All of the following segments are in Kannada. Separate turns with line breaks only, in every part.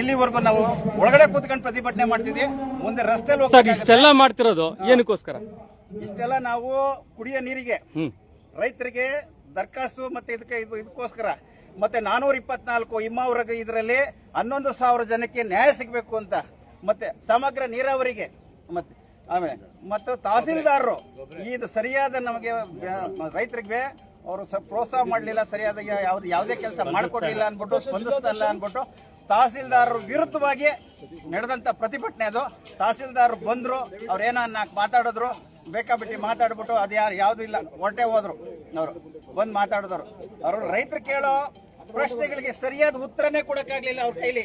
ಇಲ್ಲಿವರೆಗೂ ನಾವು ಒಳಗಡೆ ಕೂತ್ಕೊಂಡು ಪ್ರತಿಭಟನೆ ಮಾಡ್ತಿದ್ವಿ. ಮುಂದೆ ರಸ್ತೆಯಲ್ಲಿ
ಇಷ್ಟೆಲ್ಲ ಮಾಡ್ತಿರೋದು ಏನಕ್ಕೋಸ್ಕರ?
ಇಷ್ಟೆಲ್ಲ ನಾವು ಕುಡಿಯೋ ನೀರಿಗೆ, ರೈತರಿಗೆ ದರ್ಖಾಸ್ತು ಮತ್ತೆ ಇದಕ್ಕೋಸ್ಕರ ಮತ್ತೆ 424 ಇಮ್ಮಾವರೆಗ ಇದರಲ್ಲಿ 11,000 ಜನಕ್ಕೆ ನ್ಯಾಯ ಸಿಗಬೇಕು ಅಂತ, ಮತ್ತೆ ಸಮಗ್ರ ನೀರಾವರಿಗೆ ಮತ್ತೆ ಆಮೇಲೆ ಮತ್ತು ತಹಸೀಲ್ದಾರರು ಇದು ಸರಿಯಾದ ನಮಗೆ ರೈತರಿಗೆ ಅವರು ಪ್ರೋತ್ಸಾಹ ಮಾಡಲಿಲ್ಲ, ಸರಿಯಾದ ಯಾವುದೇ ಕೆಲಸ ಮಾಡಿಕೊಡ್ಲಿಲ್ಲ ಅಂದ್ಬಿಟ್ಟು, ಸ್ಪಂದಿಸ್ತಲ್ಲ ಅಂದ್ಬಿಟ್ಟು ತಹಸೀಲ್ದಾರರು ವಿರುದ್ಧವಾಗಿ ನಡೆದಂತ ಪ್ರತಿಭಟನೆ ಅದು. ತಹಸೀಲ್ದಾರರು ಬಂದ್ರು, ಅವ್ರೇನ ಮಾತಾಡಿದ್ರು, ಬೇಕಾಬಿಟ್ಟಿ ಮಾತಾಡ್ಬಿಟ್ಟು ಅದು ಯಾವ್ದು ಇಲ್ಲ ಹೊರಟೆ ಹೋದ್ರು. ಅವರು ಬಂದು ಮಾತಾಡಿದ್ರು, ಅವರು ರೈತರು ಕೇಳೋ ಪ್ರಶ್ನೆಗಳಿಗೆ ಸರಿಯಾದ ಉತ್ತರನೇ ಕೊಡಕ್ಕಾಗ್ಲಿಲ್ಲ ಅವ್ರ ಕೈಲಿ.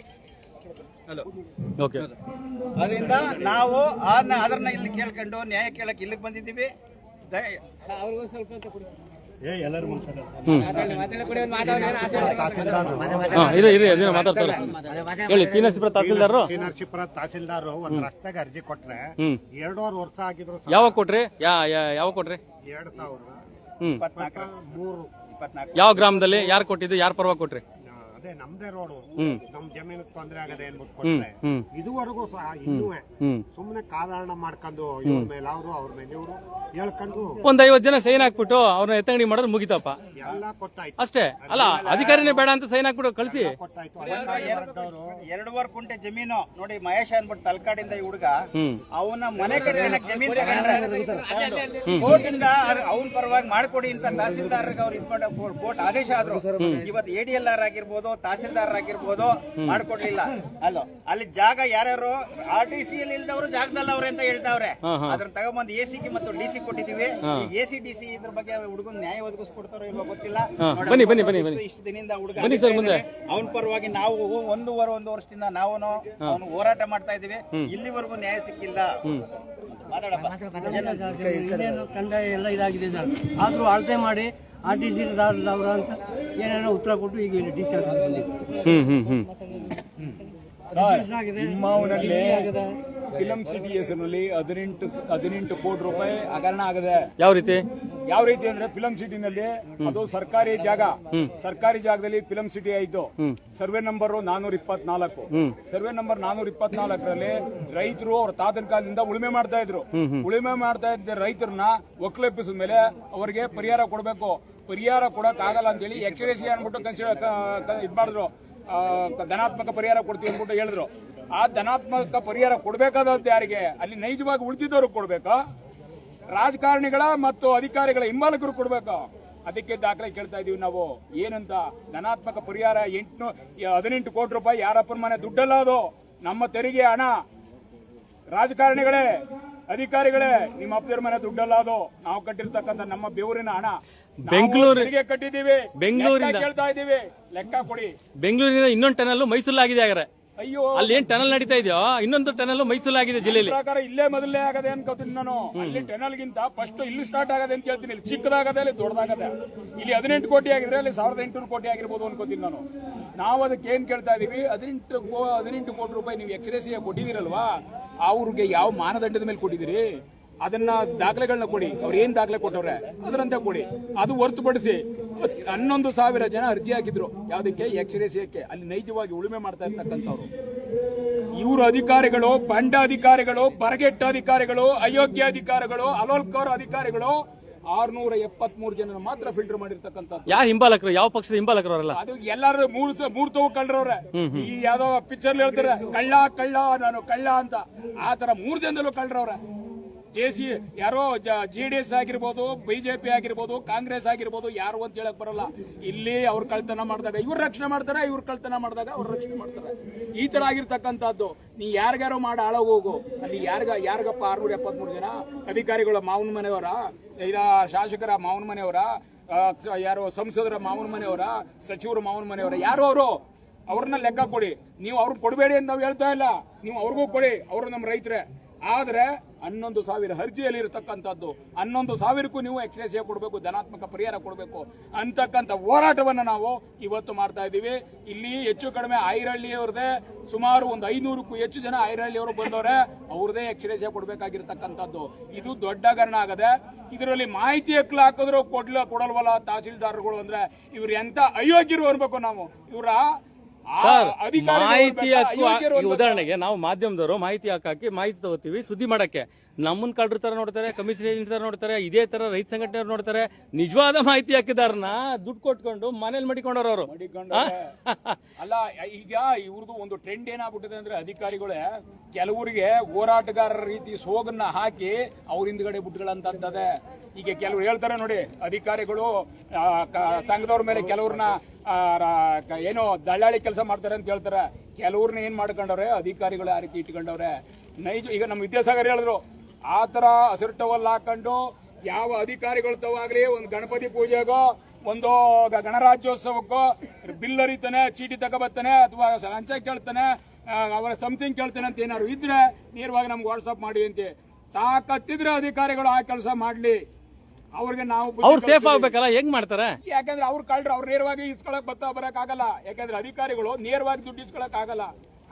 ಅದರಿಂದ ನಾವು ಅದನ್ನ ಇಲ್ಲಿ ಕೇಳ್ಕೊಂಡು ನ್ಯಾಯ ಕೇಳಕ್ ಇಲ್ಲಿಗೆ ಬಂದಿದ್ದೀವಿ.
ನರಸೀಪುರ ತಹಸೀಲ್ದಾರ್ ಒಂದ್ ರಸ್ತೆಗೆ ಅರ್ಜಿ ಕೊಟ್ರೆ 2.5 ವರ್ಷ ಆಗಿದ್ರು.
ಯಾವಾಗ ಕೊಟ್ರಿ? ಯಾವಾಗ ಕೊಟ್ರಿ?
2023
ಯಾವ ಗ್ರಾಮದಲ್ಲಿ? ಯಾರು ಕೊಟ್ಟಿದ್ದು? ಯಾರ ಪರವಾಗಿ ಕೊಟ್ರಿ?
ಅದೇ ನಮ್ದೇ ರೋಡು, ನಮ್ ಜಮೀನು ತೊಂದ್ರೆ ಆಗದೆ ಅನ್ಬಿಟ್ಟು ಕೊಟ್ರೆ ಇದುವರೆಗೂ ಸಹ ಇನ್ನೂ ಸುಮ್ನೆ ಕಾರಣ ಮಾಡ್ಕೊಂಡು ಇವ್ರ ಮೇಲೆ ಅವ್ರ ಮೇಲೆ ಇವರು ಹೇಳ್ಕೊಂಡು
ಒಂದ್ 50 ಜನ ಸೈನ್ ಹಾಕ್ಬಿಟ್ಟು ಅವ್ರನ್ನ ಎತ್ತಂಗಡಿ ಮಾಡೋದು ಮುಗಿತಪ್ಪ,
ಎಲ್ಲ ಕೊಟ್ಟಾಯ್ತು
ಅಷ್ಟೇ. ಅಲ್ಲ, ಅಧಿಕಾರಿನೇ ಬೇಡ ಅಂತ ಸೈನ್ ಹಾಕ್ಬಿಟ್ಟು ಕಳಿಸಿ.
2.5 ಕುಂಟೆ ಜಮೀನು ನೋಡಿ, ಮಹೇಶ್ ಅನ್ಬಿಟ್ಟು ತಲಕಾಡಿಂದ ಈ ಹುಡುಗ ಅವನ ಮನೆ ಕಟ್ಟಕ್ಕೆ ಜಮೀನು ಕೋರ್ಟಿಂದ ಅವನ ಪರವಾಗಿ ಮಾಡ್ಕೊಡಿ ಅಂತ ತಹಸೀಲ್ದಾರ್ಗೆ ಅವ್ರು ಇಟ್ಕೊಂಡು ಕೋರ್ಟ್ ಆದೇಶ ಆದ್ರು. ಇವತ್ತು ADLR ಆಗಿರ್ಬೋದು, ತಹಸೀಲ್ದಾರ್ ಆಗಿರ್ಬೋದು, ಮಾಡ್ಕೊಡ್ಲಿಲ್ಲ. ಅಲ್ಲೋ ಅಲ್ಲಿ ಜಾಗ ಯಾರ್ಯಾರು RTC ಅಲ್ಲಿ ಇಲ್ದವರು ಜಾಗದಲ್ಲಿ ಅವ್ರೆ ಅಂತ ಹೇಳ್ತಾವ್ರೆ. ಅದನ್ನ ತಗೊಂಡ್ಬಂದು AC ಮತ್ತು DC ಕೊಟ್ಟಿದೀವಿ. AC DC ಇದ್ರ ಬಗ್ಗೆ ಹುಡುಗನ್ ನ್ಯಾಯ ಒದಗಿಸ್ಕೊಡ್ತಾರೋ ಇಲ್ವೋ ಗೊತ್ತಿಲ್ಲ. ಇಷ್ಟು ದಿನದಿಂದ ಹುಡುಗ ಅವನ ಪರವಾಗಿ ನಾವು 1.5 ವರ್ಷದಿಂದ ನಾವು ಅವನು ಹೋರಾಟ ಮಾಡ್ತಾ ಇದೀವಿ. ಇಲ್ಲಿವರೆಗೂ ನ್ಯಾಯ ಸಿಕ್ಕಿಲ್ಲ.
ಕಂದಾಯ ಎಲ್ಲ ಇದಾಗಿದೆ ಸರ್, ಆದ್ರೂ ಅಳತೆ ಮಾಡಿ RTC ಅವ್ರ ಅಂತ ಏನೇನೋ ಉತ್ತರ ಕೊಟ್ಟು ಈಗ DC
ಇಮ್ಮಾವಿನಲ್ಲಿ ಫಿಲಂ ಸಿಟಿ ಹೆಸರಿನಲ್ಲಿ 18 ಕೋಟಿ ರೂಪಾಯಿ ಹಗರಣ ಆಗಿದೆ.
ಯಾವ ರೀತಿ
ಅಂದ್ರೆ ಫಿಲಂ ಸಿಟಿನಲ್ಲಿ ಅದು ಸರ್ಕಾರಿ ಜಾಗ, ಸರ್ಕಾರಿ ಜಾಗದಲ್ಲಿ ಫಿಲಂ ಸಿಟಿ ಆಯ್ತು. Survey number 424. ಸರ್ವೆ ನಂಬರ್ 424ರಲ್ಲಿ ರೈತರು ಅವ್ರ ತಾತನ ಕಾಲದಿಂದ ಉಳುಮೆ ಮಾಡ್ತಾ ಇದ್ರು. ಉಳುಮೆ ಮಾಡ್ತಾ ಇದ್ದ ರೈತರನ್ನ ಒಕ್ಕಲೆಪ್ಪಿಸಿದ ಮೇಲೆ ಅವರಿಗೆ ಪರಿಹಾರ ಕೊಡಬೇಕು. ಪರಿಹಾರ ಕೊಡಕ್ ಆಗಲ್ಲ ಅಂತ ಹೇಳಿ ಎಕ್ಸ್ಗ್ರೇಷಿಯಾ ಅನ್ಬಿಟ್ಟು ಇದ್ ಮಾಡಿದ್ರು. ಧನಾತ್ಮಕ ಪರಿಹಾರ ಕೊಡ್ತೀವಿ ಅಂದ್ಬಿಟ್ಟು ಹೇಳಿದ್ರು. ಆ ಧನಾತ್ಮಕ ಪರಿಹಾರ ಕೊಡಬೇಕಾದಂತ ಯಾರಿಗೆ? ಅಲ್ಲಿ ನೈಜವಾಗಿ ಉಳಿದಿದ್ದವ್ರಿಗೆ ಕೊಡ್ಬೇಕಾ, ರಾಜಕಾರಣಿಗಳ ಮತ್ತು ಅಧಿಕಾರಿಗಳ ಹಿಂಬಾಲಕರು ಕೊಡ್ಬೇಕಾ? ಅದಕ್ಕೆ ದಾಖಲೆ ಕೇಳ್ತಾ ಇದೀವಿ ನಾವು. ಏನಂತ ಧನಾತ್ಮಕ ಪರಿಹಾರ 18 ಕೋಟಿ ರೂಪಾಯಿ ಯಾರಪ್ಪನ ಮನೆ ದುಡ್ಡಲ್ಲ, ಅದು ನಮ್ಮ ತೆರಿಗೆ ಹಣ. ರಾಜಕಾರಣಿಗಳೇ, ಅಧಿಕಾರಿಗಳೇ, ನಿಮ್ಮ ಅಪ್ಪರ ಮನೆ ದುಡ್ಡಲ್ಲ, ಅದು ನಾವು ಕಟ್ಟಿರ್ತಕ್ಕಂಥ ನಮ್ಮ ಬೆವರಿನ ಹಣ. ಬೆಂಗಳೂರಿಗೆ ಕಟ್ಟಿದ್ದೀವಿ, ಬೆಂಗಳೂರಿಂದ ಕೇಳ್ತಾ ಇದೀವಿ, ಲೆಕ್ಕ ಕೊಡಿ.
ಬೆಂಗಳೂರಿನ ಇನ್ನೊಂದು ಟನಲ್ ಮೈಸೂರು ಆಗಿದೆ. ಹಾಗಾದ್ರೆ
ಅಯ್ಯೋ,
ಅಲ್ಲಿ ಏನ್ ಟನಲ್ ನಡೀತಾ ಇದೆಯೋ ಇನ್ನೊಂದು ಟನಲ್ ಮೈಸೂರು ಆಗಿದೆ ಜಿಲ್ಲೆಯಲ್ಲಿ.
ಪ್ರಕಾರ ಇಲ್ಲೇ ಮೊದಲೇ ಆಗದೆ ಅನ್ಕೋತೀನಿ ನಾನು. ಅಲ್ಲಿ ಟನಲ್ ಗಿಂತ ಫಸ್ಟ್ ಇಲ್ಲಿ ಸ್ಟಾರ್ಟ್ ಆಗದೆ ಅಂತ ಹೇಳ್ತೀನಿ. ಇಲ್ಲಿ ಚಿಕ್ಕದಾಗದೆ, ಅಲ್ಲಿ ದೊಡ್ಡದಾಗದೆ. ಇಲ್ಲಿ 18 ಕೋಟಿ ಆಗಿದ್ರೆ ಅಲ್ಲಿ 1800 ಕೋಟಿ ಆಗಿರ್ಬೋದು ಅನ್ಕೋತೀನಿ ನಾನು. ನಾವು ಅದಕ್ಕೆ ಏನ್ ಕೇಳ್ತಾ ಇದೀವಿ, 18 ಕೋಟಿ ರೂಪಾಯಿ ನೀವು ಎಕ್ಸ್ಗ್ರೇಷಿಯಾ ಕೊಟ್ಟಿದ್ದೀರಲ್ವಾ, ಅವ್ರಿಗೆ ಯಾವ ಮಾನದಂಡದ ಮೇಲೆ ಕೊಟ್ಟಿದ್ದೀರಿ? ಅದನ್ನ ದಾಖಲೆಗಳನ್ನ ಕೊಡಿ. ಅವ್ರು ಏನ್ ದಾಖಲೆ ಕೊಟ್ಟವ್ರೆ ಅದರಂತೆ ಕೊಡಿ. ಅದು ಹೊರತುಪಡಿಸಿ 11,000 ಜನ ಅರ್ಜಿ ಹಾಕಿದ್ರು. ಯಾವ್ದಕ್ಕೆ? ಎಕ್ಸ್ಗ್ರೇಷಿಯಾಕ್ಕೆ. ಅಲ್ಲಿ ನೈಜವಾಗಿ ಉಳುಮೆ ಮಾಡ್ತಾ ಇರ್ತಕ್ಕಂಥವ್ರು ಇವರು ಅಧಿಕಾರಿಗಳು, ಬಂಡ ಅಧಿಕಾರಿಗಳು, ಬರಗೆಟ್ಟ ಅಧಿಕಾರಿಗಳು, ಅಯೋಗ್ಯ ಅಧಿಕಾರಿಗಳು, ಅಲೋಲ್ಕೋರ್ ಅಧಿಕಾರಿಗಳು 673 ಜನ ಮಾತ್ರ ಫಿಲ್ಟರ್ ಮಾಡಿರ್ತಕ್ಕಂಥ.
ಯಾವ ಹಿಂಬಾಲಕರು? ಯಾವ ಪಕ್ಷದ ಹಿಂಬಾಲಕರು ಅವರಲ್ಲ?
ಅದು ಎಲ್ಲರೂ ಮೂರ್ ತವು ಕಳ್ಳರವ್ರೆ. ಈ ಯಾವ್ದೋ ಪಿಕ್ಚರ್ ಹೇಳ್ತಾರೆ ಕಳ್ಳ ನಾನು ಕಳ್ಳ ಅಂತ. ಆ ತರ 3 ಜನದಲ್ಲೂ ಕಳ್ಳರವ್ರೆ. ಯಾರೋ JDS ಆಗಿರ್ಬೋದು, BJP ಆಗಿರ್ಬೋದು, ಕಾಂಗ್ರೆಸ್ ಆಗಿರ್ಬೋದು, ಯಾರು ಅಂತ ಹೇಳಕ್ ಬರಲ್ಲ. ಇಲ್ಲಿ ಅವ್ರ ಕಳ್ತನ ಮಾಡಿದಾಗ ಇವ್ರ ರಕ್ಷಣೆ ಮಾಡ್ತಾರೆ, ಇವ್ರ ಕಳ್ತನ ಮಾಡಿದಾಗ ಅವ್ರ ರಕ್ಷಣೆ ಮಾಡ್ತಾರೆ. ಈ ತರ ಆಗಿರ್ತಕ್ಕಂಥದ್ದು. ನೀ ಯಾರಿಗಾರೋ ಮಾಡಿ ಹಾಳಾಗೋಗು. ಅಲ್ಲಿ ಯಾರಿಗಪ್ಪ 673 ಜನ ಅಧಿಕಾರಿಗಳ ಮಾವನ ಮನೆಯವರ, ಇಲ್ಲ ಶಾಸಕರ ಮಾವನ ಮನೆಯವರ, ಯಾರೋ ಸಂಸದರ ಮಾವನ ಮನೆಯವರ, ಸಚಿವರ ಮಾವನ ಮನೆಯವರ, ಯಾರು ಅವರು? ಅವ್ರನ್ನ ಲೆಕ್ಕ ಕೊಡಿ. ನೀವು ಅವ್ರಿಗೆ ಕೊಡಬೇಡಿ ಅಂತ ನಾವು ಹೇಳ್ತಾ ಇಲ್ಲ, ನೀವು ಅವ್ರಿಗೂ ಕೊಡಿ. ಅವರು ನಮ್ಮ ರೈತರೇ. ಆದ್ರೆ 11,000 ಅರ್ಜಿಯಲ್ಲಿ ಇರತಕ್ಕಂಥದ್ದು 11,000ಕ್ಕೂ ನೀವು ಎಕ್ಸ್ಗ್ರೇಷಿಯಾ ಕೊಡಬೇಕು, ಧನಾತ್ಮಕ ಪರಿಹಾರ ಕೊಡಬೇಕು ಅಂತಕ್ಕಂಥ ಹೋರಾಟವನ್ನು ನಾವು ಇವತ್ತು ಮಾಡ್ತಾ ಇದ್ದೀವಿ. ಇಲ್ಲಿ ಹೆಚ್ಚು ಕಡಿಮೆ ಐರಹಳ್ಳಿಯವ್ರದೇ ಸುಮಾರು ಒಂದು 500ಕ್ಕೂ ಹೆಚ್ಚು ಜನ ಐರಹಳ್ಳಿಯವರು ಬಂದವರೆ. ಅವ್ರದೇ ಎಕ್ಸ್ಗ್ರೇಷಿಯಾ ಕೊಡಬೇಕಾಗಿರ್ತಕ್ಕಂಥದ್ದು. ಇದು ದೊಡ್ಡ ಹಗರಣ ಆಗದೆ. ಇದರಲ್ಲಿ ಮಾಹಿತಿ ಹಕ್ಲು ಹಾಕಿದ್ರು ಕೊಡಲ್ವಲ್ಲ ತಹಸೀಲ್ದಾರ್ಗಳು. ಅಂದ್ರೆ ಇವ್ರು ಎಂತ ಅಯೋಗ್ಯರು ಅನ್ಬೇಕು ನಾವು. ಇವರ
ಸರ್
ಅಧಿಕಾರಿಗಳು
ಮಾಹಿತಿ
ಬೇಕಾ?
ಹಕ್ಕು
ಇವ್ರಿಗೆ
ಈ ಉದಾಹರಣೆಗೆ ನಾವು ಮಾಧ್ಯಮದವರು ಮಾಹಿತಿ ಹಾಕಿ ಮಾಹಿತಿ ತಗೋತೀವಿ ಸುದ್ದಿ ಮಾಡಕ್ಕೆ ನಮ್ಮನ್ ಕಳ್ರ ತರ ನೋಡ್ತಾರೆ ಕಮಿಷನ್ ಏಜೆಂಟ್ ತರ ನೋಡ್ತಾರೆ ಇದೇ ತರ ರೈತ ಸಂಘಟನೆಯವ್ರು ನೋಡ್ತಾರೆ ನಿಜವಾದ ಮಾಹಿತಿ ಹಾಕಿದಾರನ್ನ ದುಡ್ಡು ಕೊಟ್ಕೊಂಡು ಮನೇಲಿ ಮಡಿಕೊಂಡವ್ರು ಅವರು
ಅಲ್ಲ ಈಗ ಇವ್ರದ್ದು ಒಂದು ಟ್ರೆಂಡ್ ಏನಾಗ್ಬಿಟ್ಟಿದೆ ಅಂದ್ರೆ ಅಧಿಕಾರಿಗಳೇ ಕೆಲವರಿಗೆ ಹೋರಾಟಗಾರರ ರೀತಿ ಸೋಗನ್ನ ಹಾಕಿ ಅವ್ರ ಹಿಂದ್ಗಡೆ ಬಿಟ್ಗಳಂತದ್ದೇ. ಈಗ ಕೆಲವ್ರು ಹೇಳ್ತಾರೆ ನೋಡಿ, ಅಧಿಕಾರಿಗಳು ಸಂಘದವ್ರ ಮೇಲೆ ಕೆಲವ್ರನ್ನ ಏನೋ ದಳ್ಳಾಳಿ ಕೆಲಸ ಮಾಡ್ತಾರೆ ಅಂತ ಹೇಳ್ತಾರೆ. ಕೆಲವ್ರನ್ನ ಏನ್ ಮಾಡ್ಕೊಂಡವ್ರೆ ಅಧಿಕಾರಿಗಳು ಆ ರೀತಿ ಇಟ್ಕೊಂಡವ್ರೆ. ನೈಜ ಈಗ ನಮ್ಮ ವಿದ್ಯಾಸಾಗರ್ ಹೇಳಿದ್ರು, ಆ ತರ ಹಸಿರು ಟವಲ್ ಹಾಕೊಂಡು ಯಾವ ಅಧಿಕಾರಿಗಳು ತವಾಗ್ಲಿ ಒಂದು ಗಣಪತಿ ಪೂಜೆಗೋ ಒಂದು ಗಣರಾಜ್ಯೋತ್ಸವಕ್ಕೋ ಬಿಲ್ ಹರಿತಾನೆ, ಚೀಟಿ ತಗೋಬರ್ತಾನೆ ಅಥವಾ ಲಂಚ ಕೇಳ್ತಾನೆ, ಅವರ ಸಮಥಿಂಗ್ ಕೇಳ್ತಾನೆ ಅಂತ ಏನಾದ್ರು ಇದ್ರೆ ನೇರವಾಗಿ ನಮ್ಗೆ ವಾಟ್ಸ್ಆಪ್ ಮಾಡಿ ಅಂತ. ತಾಕತ್ತಿದ್ರೆ ಅಧಿಕಾರಿಗಳು ಆ ಕೆಲಸ ಮಾಡ್ಲಿ, ಅವ್ರಿಗೆ ನಾವು
ಅವ್ರು ಸೇಫ್ ಆಗ್ಬೇಕಲ್ಲ, ಹೆಂಗ್ ಮಾಡ್ತಾರೆ?
ಯಾಕಂದ್ರೆ ಅವ್ರು ಕಳ್ರು ಅವ್ರು ನೇರವಾಗಿ ಇಸ್ಕೊಳಕ್ ಬರಕ್ ಆಗಲ್ಲ. ಯಾಕಂದ್ರೆ ಅಧಿಕಾರಿಗಳು ನೇರವಾಗಿ ದುಡ್ಡು ಇಸ್ಕೊಳಕ್ ಆಗಲ್ಲ.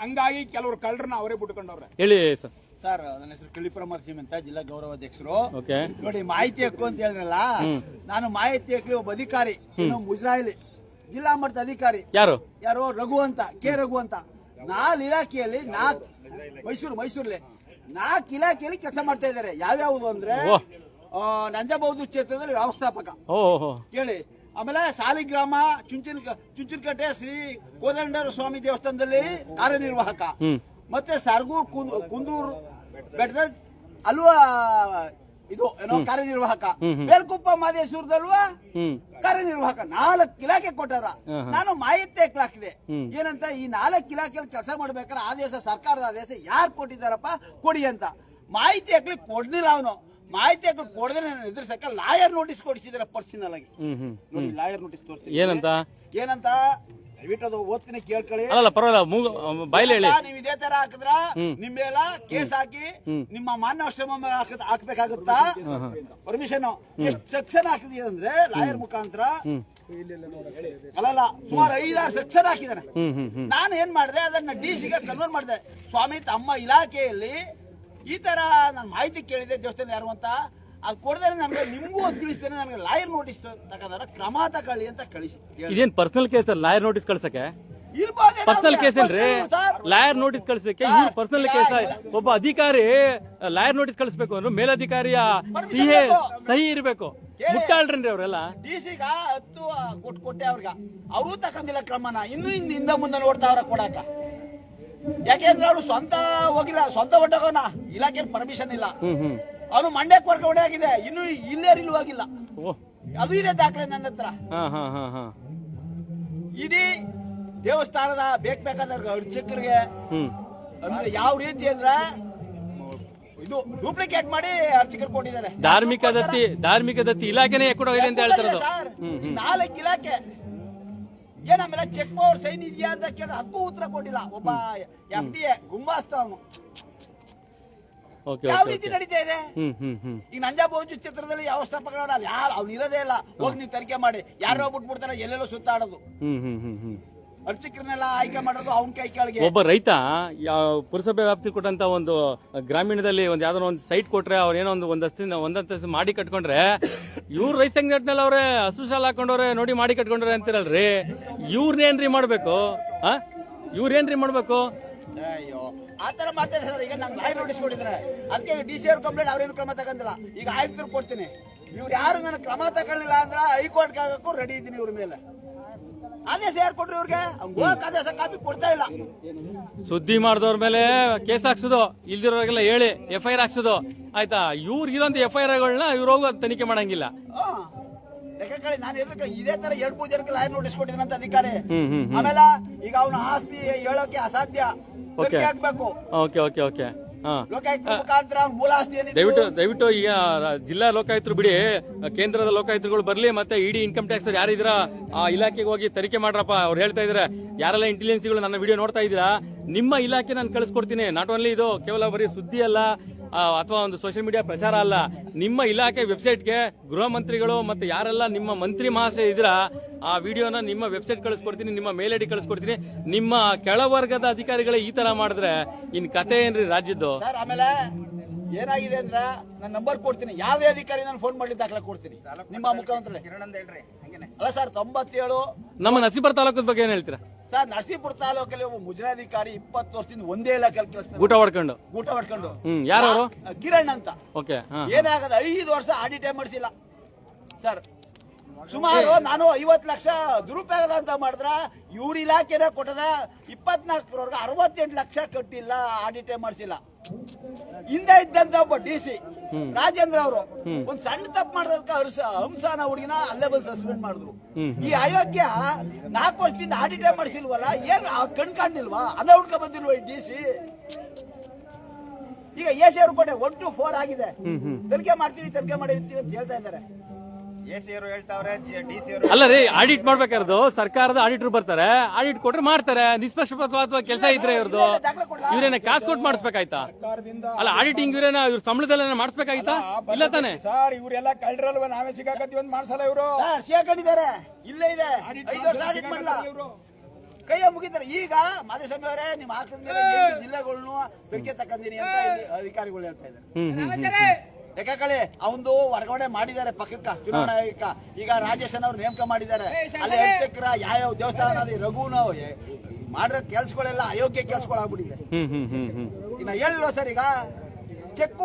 ಹಂಗಾಗಿ ಕೆಲವರು ಕಳ್ಳರನ್ನ ಅವರೇ ಬಿಟ್ಕೊಂಡವ್ರೆ.
ಹೇಳಿ ಸರ್.
ಸರ್, ನನ್ನ ಹೆಸರು ಕಿಳಿಪುರ ಸಿಂಹ ಅಂತ, ಜಿಲ್ಲಾ ಗೌರವಾಧ್ಯಕ್ಷರು.
ಓಕೆ,
ನೋಡಿ, ಮಾಹಿತಿ ಹಕ್ಕು ಅಂತ ಹೇಳಿದ್ರಲ್ಲ, ನಾನು ಮಾಹಿತಿ ಹಕ್ಕು ಒಬ್ಬ ಅಧಿಕಾರಿ, ಮುಜರಾಯಿಲಿ ಜಿಲ್ಲಾ ಮಟ್ಟದ ಅಧಿಕಾರಿ. ಯಾರು ರಘು ಅಂತ, ಕೆ ರಘು ಅಂತ. 4 ಇಲಾಖೆಯಲ್ಲಿ ಮೈಸೂರಲ್ಲಿ 4 ಇಲಾಖೆಯಲ್ಲಿ ಕೆಲಸ ಮಾಡ್ತಾ ಇದ್ದಾರೆ. ಯಾವ್ಯಾವುದು ಅಂದ್ರೆ ನಂಜಬೌದು ಕ್ಷೇತ್ರದಲ್ಲಿ ವ್ಯವಸ್ಥಾಪಕ ಕೇಳಿ, ಆಮೇಲೆ ಸಾಲಿಗ್ರಾಮ ಚುಂಚನಕಟ್ಟೆ ಶ್ರೀ ಕೋದಂಡರ ಸ್ವಾಮಿ ದೇವಸ್ಥಾನದಲ್ಲಿ ಕಾರ್ಯನಿರ್ವಾಹಕ, ಮತ್ತೆ ಸರ್ಗೂರ್ ಕುಂದೂರು ಬೆಟ್ಟದ ಅಲ್ವಾ ಇದು ಏನೋ ಕಾರ್ಯನಿರ್ವಾಹಕ, ಬೇಲ್ಕುಪ್ಪ ಮಾದೇಶ್ವರದಲ್ವ ಕಾರ್ಯನಿರ್ವಾಹಕ. 4 ಇಲಾಖೆ ಕೊಟ್ಟಾರ. ನಾನು ಮಾಹಿತಿ ಹಾಕಿದೆ ಏನಂತ, ಈ 4 ಇಲಾಖೆಯಲ್ಲಿ ಕೆಲಸ ಮಾಡ್ಬೇಕಾದ್ರೆ ಆದೇಶ, ಸರ್ಕಾರದ ಆದೇಶ ಯಾರು ಕೊಟ್ಟಿದ್ದಾರಪ್ಪ ಕೊಡಿ ಅಂತ. ಮಾಹಿತಿ ಹಾಕ್ಲಿಕ್ಕೆ ಕೊಡ್ಲಿಲ್ಲ ಅವನು. ಮಾಹಿತಿ ಹಾಕಿ ಕೊಡದೆ ಎದುರಿಸಕ್ಕೆ ಲಾಯರ್ ನೋಟಿಸ್ ಕೊಡಿಸಿದಾರೆ ಪರ್ಸನಲ್ ಆಗಿ. ನೋಡಿ, ಲಾಯರ್ ನೋಟಿಸ್ ತೋರಿಸ್ತೀನಿ ಏನಂತ ದಯವಿಟ್ಟು ಅದು ಓದ್ತೀನಿ, ಕೇಳ್ಕೊಳ್ಳಿ.
ಅಲ್ಲ ಪರವಾಗಿಲ್ಲ, ಬಾಯ್ಲಿ ಹೇಳಿ.
ನೀವು ಇದೇ ತರ ಹಾಕಿದ್ರ ನಿಮ್ಮೆಲ್ಲ ಕೇಸ್ ಹಾಕಿ ನಿಮ್ಮ ಮಾನ್ಯಾಶ್ರಮ ಹಾಕ್ಬೇಕಾಗುತ್ತಾ? ಪರ್ಮಿಷನ್ ಎಷ್ಟು ಸೆಕ್ಷನ್ ಹಾಕಿದೀವಿ ಅಂದ್ರೆ ಲಾಯರ್ ಮುಖಾಂತರ ಅಲ್ಲಲ್ಲ, ಸುಮಾರು 5-6 ಸೆಕ್ಷನ್ ಹಾಕಿದಾನೆ. ನಾನು ಏನ್ ಮಾಡಿದೆ, ಅದನ್ನ DC-ಗೆ ಕನ್ವರ್ಟ್ ಮಾಡಿದೆ. ಸ್ವಾಮಿ, ತಮ್ಮ ಇಲಾಖೆಯಲ್ಲಿ ಈ ತರ ನಾನು ಮಾಹಿತಿ ಕೇಳಿದೆ ದೇವಸ್ಥಾನ ಯಾರು ಅಂತ, ಅದು ಕೊಡದ್ರೆ ನನಗೆ ನಿಮ್ಗೂ ಒಂದು ತಿಳಿಸ್ತೇನೆ, ನನಗೆ ಲಾಯರ್ ನೋಟಿಸ್ ತಗೊಂಡ್ರೆ ಕ್ರಮ ತಗೊಳ್ಳಿ ಅಂತ ಕಳಿಸಿ.
ಇದೇನ್ ಪರ್ಸನಲ್ ಕೇಸ್? ಲಾಯರ್ ನೋಟಿಸ್ ಕಳ್ಸಕ್ಕೆ ಪರ್ಸನಲ್ ಕೇಸ್ ಏನ್ರಿ? ಲಾಯರ್ ನೋಟಿಸ್ ಕಳ್ಸಕ್ಕೆ ಇವ್ರು ಪರ್ಸನಲ್ ಕೇಸ್? ಒಬ್ಬ ಅಧಿಕಾರಿ ಲಾಯರ್ ನೋಟಿಸ್ ಕಳಿಸ್ಬೇಕು ಅಂದ್ರೆ ಮೇಲಧಿಕಾರಿಯ ಸಹಿ ಇರಬೇಕು. ಮುಟ್ಟಾಳ್ರಿ ಅವರೆಲ್ಲ.
DC-ಗ 10 ಕೊಟ್ಟೆ ಅವ್ರಿಗೆ, ಅವರು ತಗೊಂಡಿಲ್ಲ ಕ್ರಮನ. ಇನ್ನು ಹಿಂದ ಮುಂದೆ ನೋಡ್ತಾವ್ರ ಕೊಡಾಕ. ಯಾಕೆಂದ್ರೆ ಅವ್ರು ಸ್ವಂತ ಹೋಗಿಲ್ಲ, ಸ್ವಂತ ಹೊಟ್ಟೋಗೋಣ, ಇಲಾಖೆ ಪರ್ಮಿಷನ್ ಇಲ್ಲ. ಅವನು ಮಂಡ್ಯಕ್ಕೆ ವರ್ಗಾವಣೆ ಆಗಿದೆ, ಇನ್ನು ಇಲ್ಲೇ ಇಲ್ವಾಗಿಲ್ಲ. ಅದು ಇದೆ ದಾಖಲೆ ನನ್ನ ಹತ್ರ. ಇಡೀ ದೇವಸ್ಥಾನದ ಬೇಕಾದ ಅರ್ಚಕರಿಗೆ ಅಂದ್ರೆ ಯಾವ ರೀತಿ ಅಂದ್ರೆ ಇದು ಡೂಪ್ಲಿಕೇಟ್ ಮಾಡಿ ಅರ್ಚಕರು ಕೊಟ್ಟಿದ್ದಾರೆ.
ಧಾರ್ಮಿಕ ದತ್ತಿ ಇಲಾಖೆನೇ ಕೊಡೋಗಿದೆ ಅಂತ ಹೇಳ್ತಾರೆ.
4 ಇಲಾಖೆ ಏನಮೇಲೆ ಚೆಕ್ ಪವರ್ ಸೈನ್ ಇದೆಯಾ ಅಂತ ಕೇಳಿದ್ರೆ ಹಕ್ಕು ಉತ್ತರ ಕೊಟ್ಟಿಲ್ಲ. ಒಬ್ಬ FDA ಗುಂಬಾಸ್ತ ಅವನು. ಯಾವ ರೀತಿ ನಡೀತಾ ಇದೆ ಈಗ ನಂಜಾಬೋಜು ಚಿತ್ರದಲ್ಲಿ ವ್ಯವಸ್ಥಾಪಕರವ್ರು ಅವ್ನು ಇರೋದೇ ಇಲ್ಲ. ಹೋಗಿ ನೀವು ತನಿಖೆ ಮಾಡಿ, ಯಾರೋ ಬಿಟ್ಬಿಡ್ತಾರೆ, ಎಲ್ಲೆಲ್ಲೋ ಸುತ್ತಾಡೋದು. ಅರ್ಚಕರನ್ನೆಲ್ಲ ಆಯ್ಕೆ ಮಾಡೋದು ಅವನ ಕೈ ಕೆಳಗೆ.
ಒಬ್ಬ ರೈತ ಪುರಸಭೆ ವ್ಯಾಪ್ತಿ ಕೊಟ್ಟಂತ ಒಂದು ಗ್ರಾಮೀಣದಲ್ಲಿ ಒಂದ್ ಯಾವ್ದೋ ಒಂದು ಸೈಟ್ ಕೊಟ್ರೆ ಅವ್ರೇನೋ ಒಂದಂತಸ್ತು ಮಾಡಿ ಕಟ್ಕೊಂಡ್ರೆ ಇವ್ರು ರೈತ ಸಂಘಟನೆಲ್ಲ ಅವ್ರೆ ಹಸು ಸಾಲ ಹಾಕೊಂಡವ್ರೆ ನೋಡಿ ಮಾಡಿ ಕಟ್ಕೊಂಡ್ರೆ ಅಂತಿರಲ್ರಿ. ಇವ್ರನ್ನೇನ್ರಿ ಮಾಡ್ಬೇಕು? ಇವ್ರೇನ್ರಿ ಮಾಡ್ಬೇಕು?
ಅಯ್ಯೋ, ಆತರ ಮಾಡ್ತಾ ಇದ್ದಾರೆ ಸರ್. ಈಗ ನಂಗೆ ಲಾಯರ್ ನೋಟಿಸ್ ಕೊಟ್ಟಿದ್ದಾರೆ, ಅದಕ್ಕೆ DC ಅವ್ರ ಕಂಪ್ಲೇಂಟ್ ಅವ್ರೇನು ಕ್ರಮ ತಗೊಂಡಿಲ್ಲ. ಈಗ ಆಯುಕ್ತರು ಕೊಡ್ತೀನಿ. ಇವ್ರು ಯಾರು ನನ್ನ ಕ್ರಮ ತಗೊಳ್ಳಿಲ್ಲ ಅಂದ್ರೆ ಹೈಕೋರ್ಟ್ಗೆ ಆಗಕ್ಕೂ ರೆಡಿ ಇದ್ದೀನಿ ಇವ್ರ ಮೇಲೆ. ಆದೇಶ ಯಾರು ಕೊಟ್ರಿ ಇವ್ರಿಗೆ? ಆದೇಶ ಕಾಪಿ ಕೊಡ್ತಾ ಇಲ್ಲ.
ಸುದ್ದಿ ಮಾಡಿದವ್ರ ಮೇಲೆ ಕೇಸ್ ಹಾಕ್ಸೋದು, ಇಲ್ದಿರೋರಿಗೆಲ್ಲ ಹೇಳಿ FIR ಹಾಕ್ಸೋದು, ಆಯ್ತಾ? ಇವ್ರಿಗಿರೋಂತ FIR-ಗಳನ್ನ ಇವ್ರು ಹೋಗೋ ತನಿಖೆ ಮಾಡಂಗಿಲ್ಲ.
ನಾನು ಇದೇ ತರ 2-3 ಜನಕ್ಕೆ ಲಾಯರ್ ನೋಟಿಸ್ ಕೊಟ್ಟಿದ್ದೀನಿ ಅಂತ ಅಧಿಕಾರಿ. ಆಮೇಲೆ ಈಗ ಅವನ ಆಸ್ತಿ ಹೇಳೋಕೆ ಅಸಾಧ್ಯ, ಆಗ್ಬೇಕು. ಲೋಕಾಯುಕ್ತರ ಮುಖಾಂತರ ಮೂಲ ಆಸ್ತಿ
ದಯವಿಟ್ಟು ಈಗ ಜಿಲ್ಲಾ ಲೋಕಾಯುಕ್ತರು ಬಿಡಿ, ಕೇಂದ್ರದ ಲೋಕಾಯುಕ್ತರುಗಳು ಬರ್ಲಿ, ಮತ್ತೆ ಇಡಿ ಇನ್ಕಮ್ ಟ್ಯಾಕ್ಸ್ ಯಾರಿದ್ರ ಆ ಇಲಾಖೆಗೆ ಹೋಗಿ ತನಿಖೆ ಮಾಡ್ರಪ್ಪ. ಅವ್ರು ಹೇಳ್ತಾ ಇದಾರೆ, ಯಾರೆಲ್ಲ ಇಂಟೆಲಿಜೆನ್ಸ್ಗಳು ನನ್ನ ವಿಡಿಯೋ ನೋಡ್ತಾ ಇದ್ದೀರಾ, ನಿಮ್ಮ ಇಲಾಖೆ ನಾನು ಕಳಿಸ್ಕೊಡ್ತೀನಿ. ನಾಟ್ ಓನ್ಲಿ ಇದು ಕೇವಲ ಬರೀ ಸುದ್ದಿ ಅಲ್ಲ ಅಥವಾ ಒಂದು ಸೋಷಿಯಲ್ ಮೀಡಿಯಾ ಪ್ರಚಾರ ಅಲ್ಲ, ನಿಮ್ಮ ಇಲಾಖೆ ವೆಬ್ಸೈಟ್ಗೆ ಗೃಹ ಮಂತ್ರಿಗಳು ಮತ್ತೆ ಯಾರೆಲ್ಲ ನಿಮ್ಮ ಮಂತ್ರಿ ಮಹಾಶಯ ಇದ್ರ ಆ ವಿಡಿಯೋನ ನಿಮ್ಮ ವೆಬ್ಸೈಟ್ ಕಳಿಸ್ಕೊಡ್ತೀನಿ, ನಿಮ್ಮ ಮೇಲ್ ಐಡಿ ಕಳಿಸ್ಕೊಡ್ತೀನಿ. ನಿಮ್ಮ ಕೆಳವರ್ಗದ ಅಧಿಕಾರಿಗಳೇ ಈ ತರ ಮಾಡಿದ್ರೆ ಇನ್ ಕತೆ ಏನ್ರಿ ರಾಜ್ಯದ್ದು?
ಸರ್, ಆಮೇಲೆ ಏನಾಗಿದೆ ಅಂದ್ರೆ ನನ್ನ ನಂಬರ್ ಕೊಡ್ತೀನಿ, ಯಾವುದೇ ಅಧಿಕಾರಿ ನಾನು ಫೋನ್ ಮಾಡ್ಲಿಕ್ಕೆ ದಾಖಲೆ ಕೊಡ್ತೀನಿ ನಿಮ್ಮ ಮುಖಾಂತರ. ಅಲ್ಲ ಸರ್, 97
ನಮ್ಮ ನರಸೀಪುರ ತಾಲೂಕದ ಬಗ್ಗೆ ಏನ್ ಹೇಳ್ತೀರಾ?
ಸರ್ ನರಸೀಪುರ ತಾಲೂಕಲ್ಲಿ ಒಬ್ಬ ಮುಜರಾಧಿಕಾರಿ 20 ವರ್ಷದಿಂದ ಒಂದೇ ಇಲಾಖೆಯಲ್ಲಿ ಕೆಲಸ
ಊಟ ಮಾಡ್ಕೊಂಡು
ಊಟ ಮಾಡ್ಕೊಂಡು
ಯಾರು ಅವರು?
ಕಿರಣ್ ಅಂತ.
ಓಕೆ.
ಏನಾಗದ 5 ವರ್ಷ ಆಡಿಟೇ ಮಾಡಿಸಿಲ್ಲ ಸರ್. ಸುಮಾರು ನಾನು 50 ಲಕ್ಷ ದುರುಪಯೋಗ ಅಂತ ಮಾಡಿದ್ರ ಇವ್ರ ಇಲಾಖೆನ ಕೊಟ್ಟದ 24 68 ಲಕ್ಷ ಕಟ್ಟಿಲ್ಲ, ಆಡಿಟೇ ಮಾಡಿಸಿಲ್ಲ. ಹಿಂದೆ ಇದ್ದಂತ ಒಬ್ಬ DC ರಾಜೇಂದ್ರ ಅವರು ಒಂದ್ ಸಣ್ಣ ತಪ್ಪು ಮಾಡೋದಕ್ಕೆ ಹಂಸನ ಹುಡುಗಿನ ಅಲ್ಲೇ ಬಂದು ಸಸ್ಪೆಂಡ್ ಮಾಡಿದ್ರು. ಈ ಅಯೋಗ್ಯ 4 ವರ್ಷದಿಂದ ಆಡಿಟೇ ಮಾಡಿಸಿಲ್ವಲ್ಲ, ಏನ್ ಕಣ್ ಕಾಣಿಲ್ವಾ, ಅನ್ನ ಹುಡ್ಕ ಬಂದಿಲ್ವ ಈ DC? ಈಗ AC ಅವ್ರು ಕೊಟ್ಟೆ 1 to 4 ಆಗಿದೆ, ತನಿಖೆ ಮಾಡ್ತೀವಿ ಅಂತ ಹೇಳ್ತಾ ಇದ್ದಾರೆ.
AC ಅವರು ಹೇಳ್ತಾವ್ರೆ, DC ಅವರು
ಅಲ್ಲ ರೀ, ಆಡಿಟ್ ಮಾಡ್ಬೇಕಾರ್ದು ಸರ್ಕಾರದ ಆಡಿಟರ್ ಬರ್ತಾರೆ, ಆಡಿಟ್ ಕೊಟ್ರೆ ಮಾಡ್ತಾರೆ. ನಿಷ್ಪಕ್ಷಪಾತವಾದ ಕೆಲಸ ಇದ್ರೆ ಇವ್ರದ್ದು ಇವ್ರೇನ ಕಾಸು ಕೊಟ್ಟು ಮಾಡಿಸ್ಬೇಕಾಯ್ತಾ? ಅಲ್ಲ ಆಡಿಟಿಂಗ್ ಇವ್ರೇನ ಇವ್ರ ಸಂಬಳದಲ್ಲ ಮಾಡಿಸ್ಬೇಕಾಯ್ತಾ? ಇಲ್ಲ ತಾನೆ
ಸರ್, ಇವರೆಲ್ಲ ಕಳ್ರಲ್ವ, ನಾವೇ ಸಿಕ್ಕಾಕತ್ತೀವಿ ಅಂತ ಮಾಡ್ಸಲ್ಲ ಇವರು.
ಸಿಗಾಕೊಂಡಿದ್ದಾರೆ, ಇಲ್ಲೇ ಇದೆ 5 ವರ್ಷ ಆಡಿಟ್ ಮಾಡಲ್ಲ, ಕೈಯ ಮುಗಿತಾರೆ. ಈಗ ಮಾದೇಸ್ವಾಮಿ ಅವರೇ, ನಿಮ್ ಹಾಕಿದ ಮೇಲೆ ಜಿಲ್ಲೆಗಳನ್ನು ತನಿಖೆ ತಕ್ಕಂದಿನಿ ಅಂತ ಇಲ್ಲಿ ಅಧಿಕಾರಿಗಳು ಹೇಳ್ತಾ ಇದ್ದಾರೆ. ಲೆಕ್ಕಕಳೆ ಅವಂದು ವರ್ಗಾವಣೆ ಮಾಡಿದ್ದಾರೆ ಪಕ್ಕಕ್ಕ ಚುನಾವಣಾ ಆಯೋಗ. ಈಗ ರಾಜೇಶನ್ ಅವ್ರು ನೇಮಕ ಮಾಡಿದ್ದಾರೆ. ಅಲ್ಲಿ ಅರ್ಚಕ್ರ ಯಾವ ದೇವಸ್ಥಾನದಲ್ಲಿ ರಘುನ ಮಾಡಿರೋ ಕೆಲ್ಸಗಳೆಲ್ಲ ಅಯೋಗ್ಯ ಕೆಲ್ಸಗಳಾಗ್ಬಿಟ್ಟಿದೆ. ಇನ್ನ ಹೇಳಿಲ್ವ ಸರ್, ಈಗ ಚೆಕ್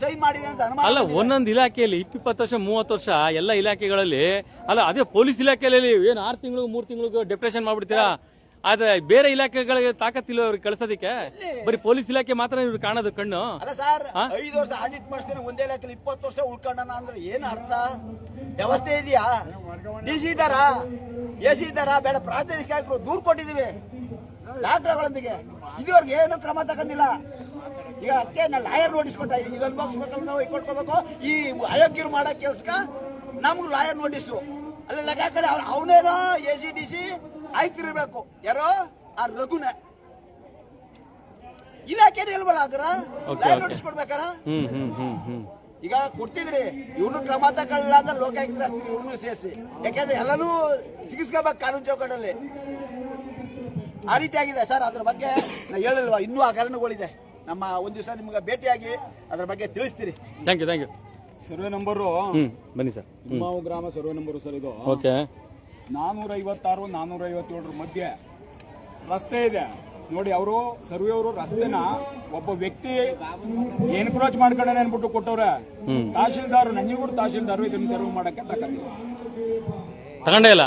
ಸಹಿ ಮಾಡಿದೆ ಅಂತ ಅನುಮಾನ.
ಅಲ್ಲ, ಒಂದೊಂದು ಇಲಾಖೆಯಲ್ಲಿ 20 ವರ್ಷ 30 ವರ್ಷ ಎಲ್ಲ ಇಲಾಖೆಗಳಲ್ಲಿ, ಅಲ್ಲ ಅದೇ ಪೊಲೀಸ್ ಇಲಾಖೆಯಲ್ಲಿ ಏನು 6 ತಿಂಗಳು 3 ತಿಂಗಳು ಡೆಪ್ರೆಷನ್ ಮಾಡ್ಬಿಡ್ತೀರಾ? ಆದ್ರೆ ಬೇರೆ ಇಲಾಖೆಗಳಿಗೆ ತಾಕತ್ತಿಲ್ಲ ಅವ್ರಿಗೆ ಕಳ್ಸೋದಿಕ್ಕೆ, ಬರೀ ಪೊಲೀಸ್ ಇಲಾಖೆ ಮಾತ್ರ ಇವ್ರು ಕಾಣೋದು ಕಣ್ಣು.
ಅಲ್ಲ ಸರ್, 5 ವರ್ಷ ಆಡಿಟ್ ಮಾಡಿಸ್ತೇನೆ ಒಂದೇ ಇಲಾಖೆಯಲ್ಲಿ 20 ವರ್ಷ ಉಳ್ಕೊಂಡನ ಅಂದ್ರೆ ಏನ್ ಅರ್ಥ? ವ್ಯವಸ್ಥೆ ಇದೆಯಾ? DC ಇದ್ದಾರ, AC ಇದ್ದಾರ? ಬೇಡ, ಪ್ರಾದೇಶಿಕ ಆಯುಕ್ತರು ದೂರು ಕೊಟ್ಟಿದೀವಿ ದಾಖಲೆಗಳೊಂದಿಗೆ, ಇದುವರೆಗೆ ಏನು ಕ್ರಮ ತಗೊಂಡಿಲ್ಲ. ಈಗ ಅದಕ್ಕೆ ನಾ ಲಾಯರ್ ನೋಟಿಸ್ ಕೊಟ್ಟ, ಇದನ್ನ ಮುಗಿಸ್ಬೇಕಂದ್ರೆ ನಾವು ಕೊಟ್ಕೋಬೇಕು. ಈ ಅಯೋಗ್ಯರು ಮಾಡೋ ಕೆಲ್ಸಕ್ಕ ನಮ್ಗೆ ಲಾಯರ್ ನೋಟಿಸು. ಅಲ್ಲಿ ಲೆಕ್ಕ ಕಡೆ ಅವನೇನೋ AC DC ಆಯ್ತಿರ್ಬೇಕು. ಯಾರೋ ಆ ರಘುನ ಇಲಾಖೆ ಇಲ್ವಲ್ಲ, ಆಗ್ರ ಲಾಯರ್ ನೋಟಿಸ್ ಕೊಡ್ಬೇಕಾರ? ಈಗ ಕೊಡ್ತಿದ್ರಿ, ಇವ್ನು ಕ್ರಮ ತಗೊಳ್ಳಿಲ್ಲ ಅಂದ್ರೆ ಲೋಕಾಯುಕ್ತ ಆಗ್ತೀವಿ, ಇವ್ನು ಸೇರಿಸಿ. ಯಾಕಂದ್ರೆ ಎಲ್ಲಾನು ಸಿಗಿಸ್ಕೋಬೇಕು ಕಾನೂನು ಚೌಕಟ್ಟಲ್ಲಿ. ಆ ರೀತಿ ಆಗಿದೆ ಸರ್. ಅದ್ರ ಬಗ್ಗೆ ನಾ ಹೇಳಿಲ್ವಾ, ಇನ್ನೂ ಆ ಕಾರಣಗಳಿದೆ. ನಮ್ಮ ಒಂದ್ ದಿವಸ ನಿಮ್ಗೆ ಭೇಟಿಯಾಗಿ ಅದ್ರ ಬಗ್ಗೆ ತಿಳಿಸ್ತೀರಿ.
Thank you.
ಸರ್ವೆ ನಂಬರು
ಬನ್ನಿ ಸರ್.
ಉಮ್ಮಾವು ಗ್ರಾಮ ಸರ್ವೆ ನಂಬರು ಸರ್ ಇದು.
ಓಕೆ.
456 457 ಮಧ್ಯೆ ರಸ್ತೆ ಇದೆ ನೋಡಿ. ಅವರು ಸರ್ವೆ ಅವರು ರಸ್ತೆನ ಒಬ್ಬ ವ್ಯಕ್ತಿ ಎನ್ಕ್ರೋಚ್ ಮಾಡ್ಕೊಂಡೆ ಅನ್ಬಿಟ್ಟು ಕೊಟ್ಟವ್ರೆ. ತಹಶೀಲ್ದಾರ್, ನಂಜನಗೂಡು ತಹಶೀಲ್ದಾರ್ ಇದನ್ನ ತೆರವು ಮಾಡಕ್ಕೆ
ತಗೊಂಡೇ ಇಲ್ಲ,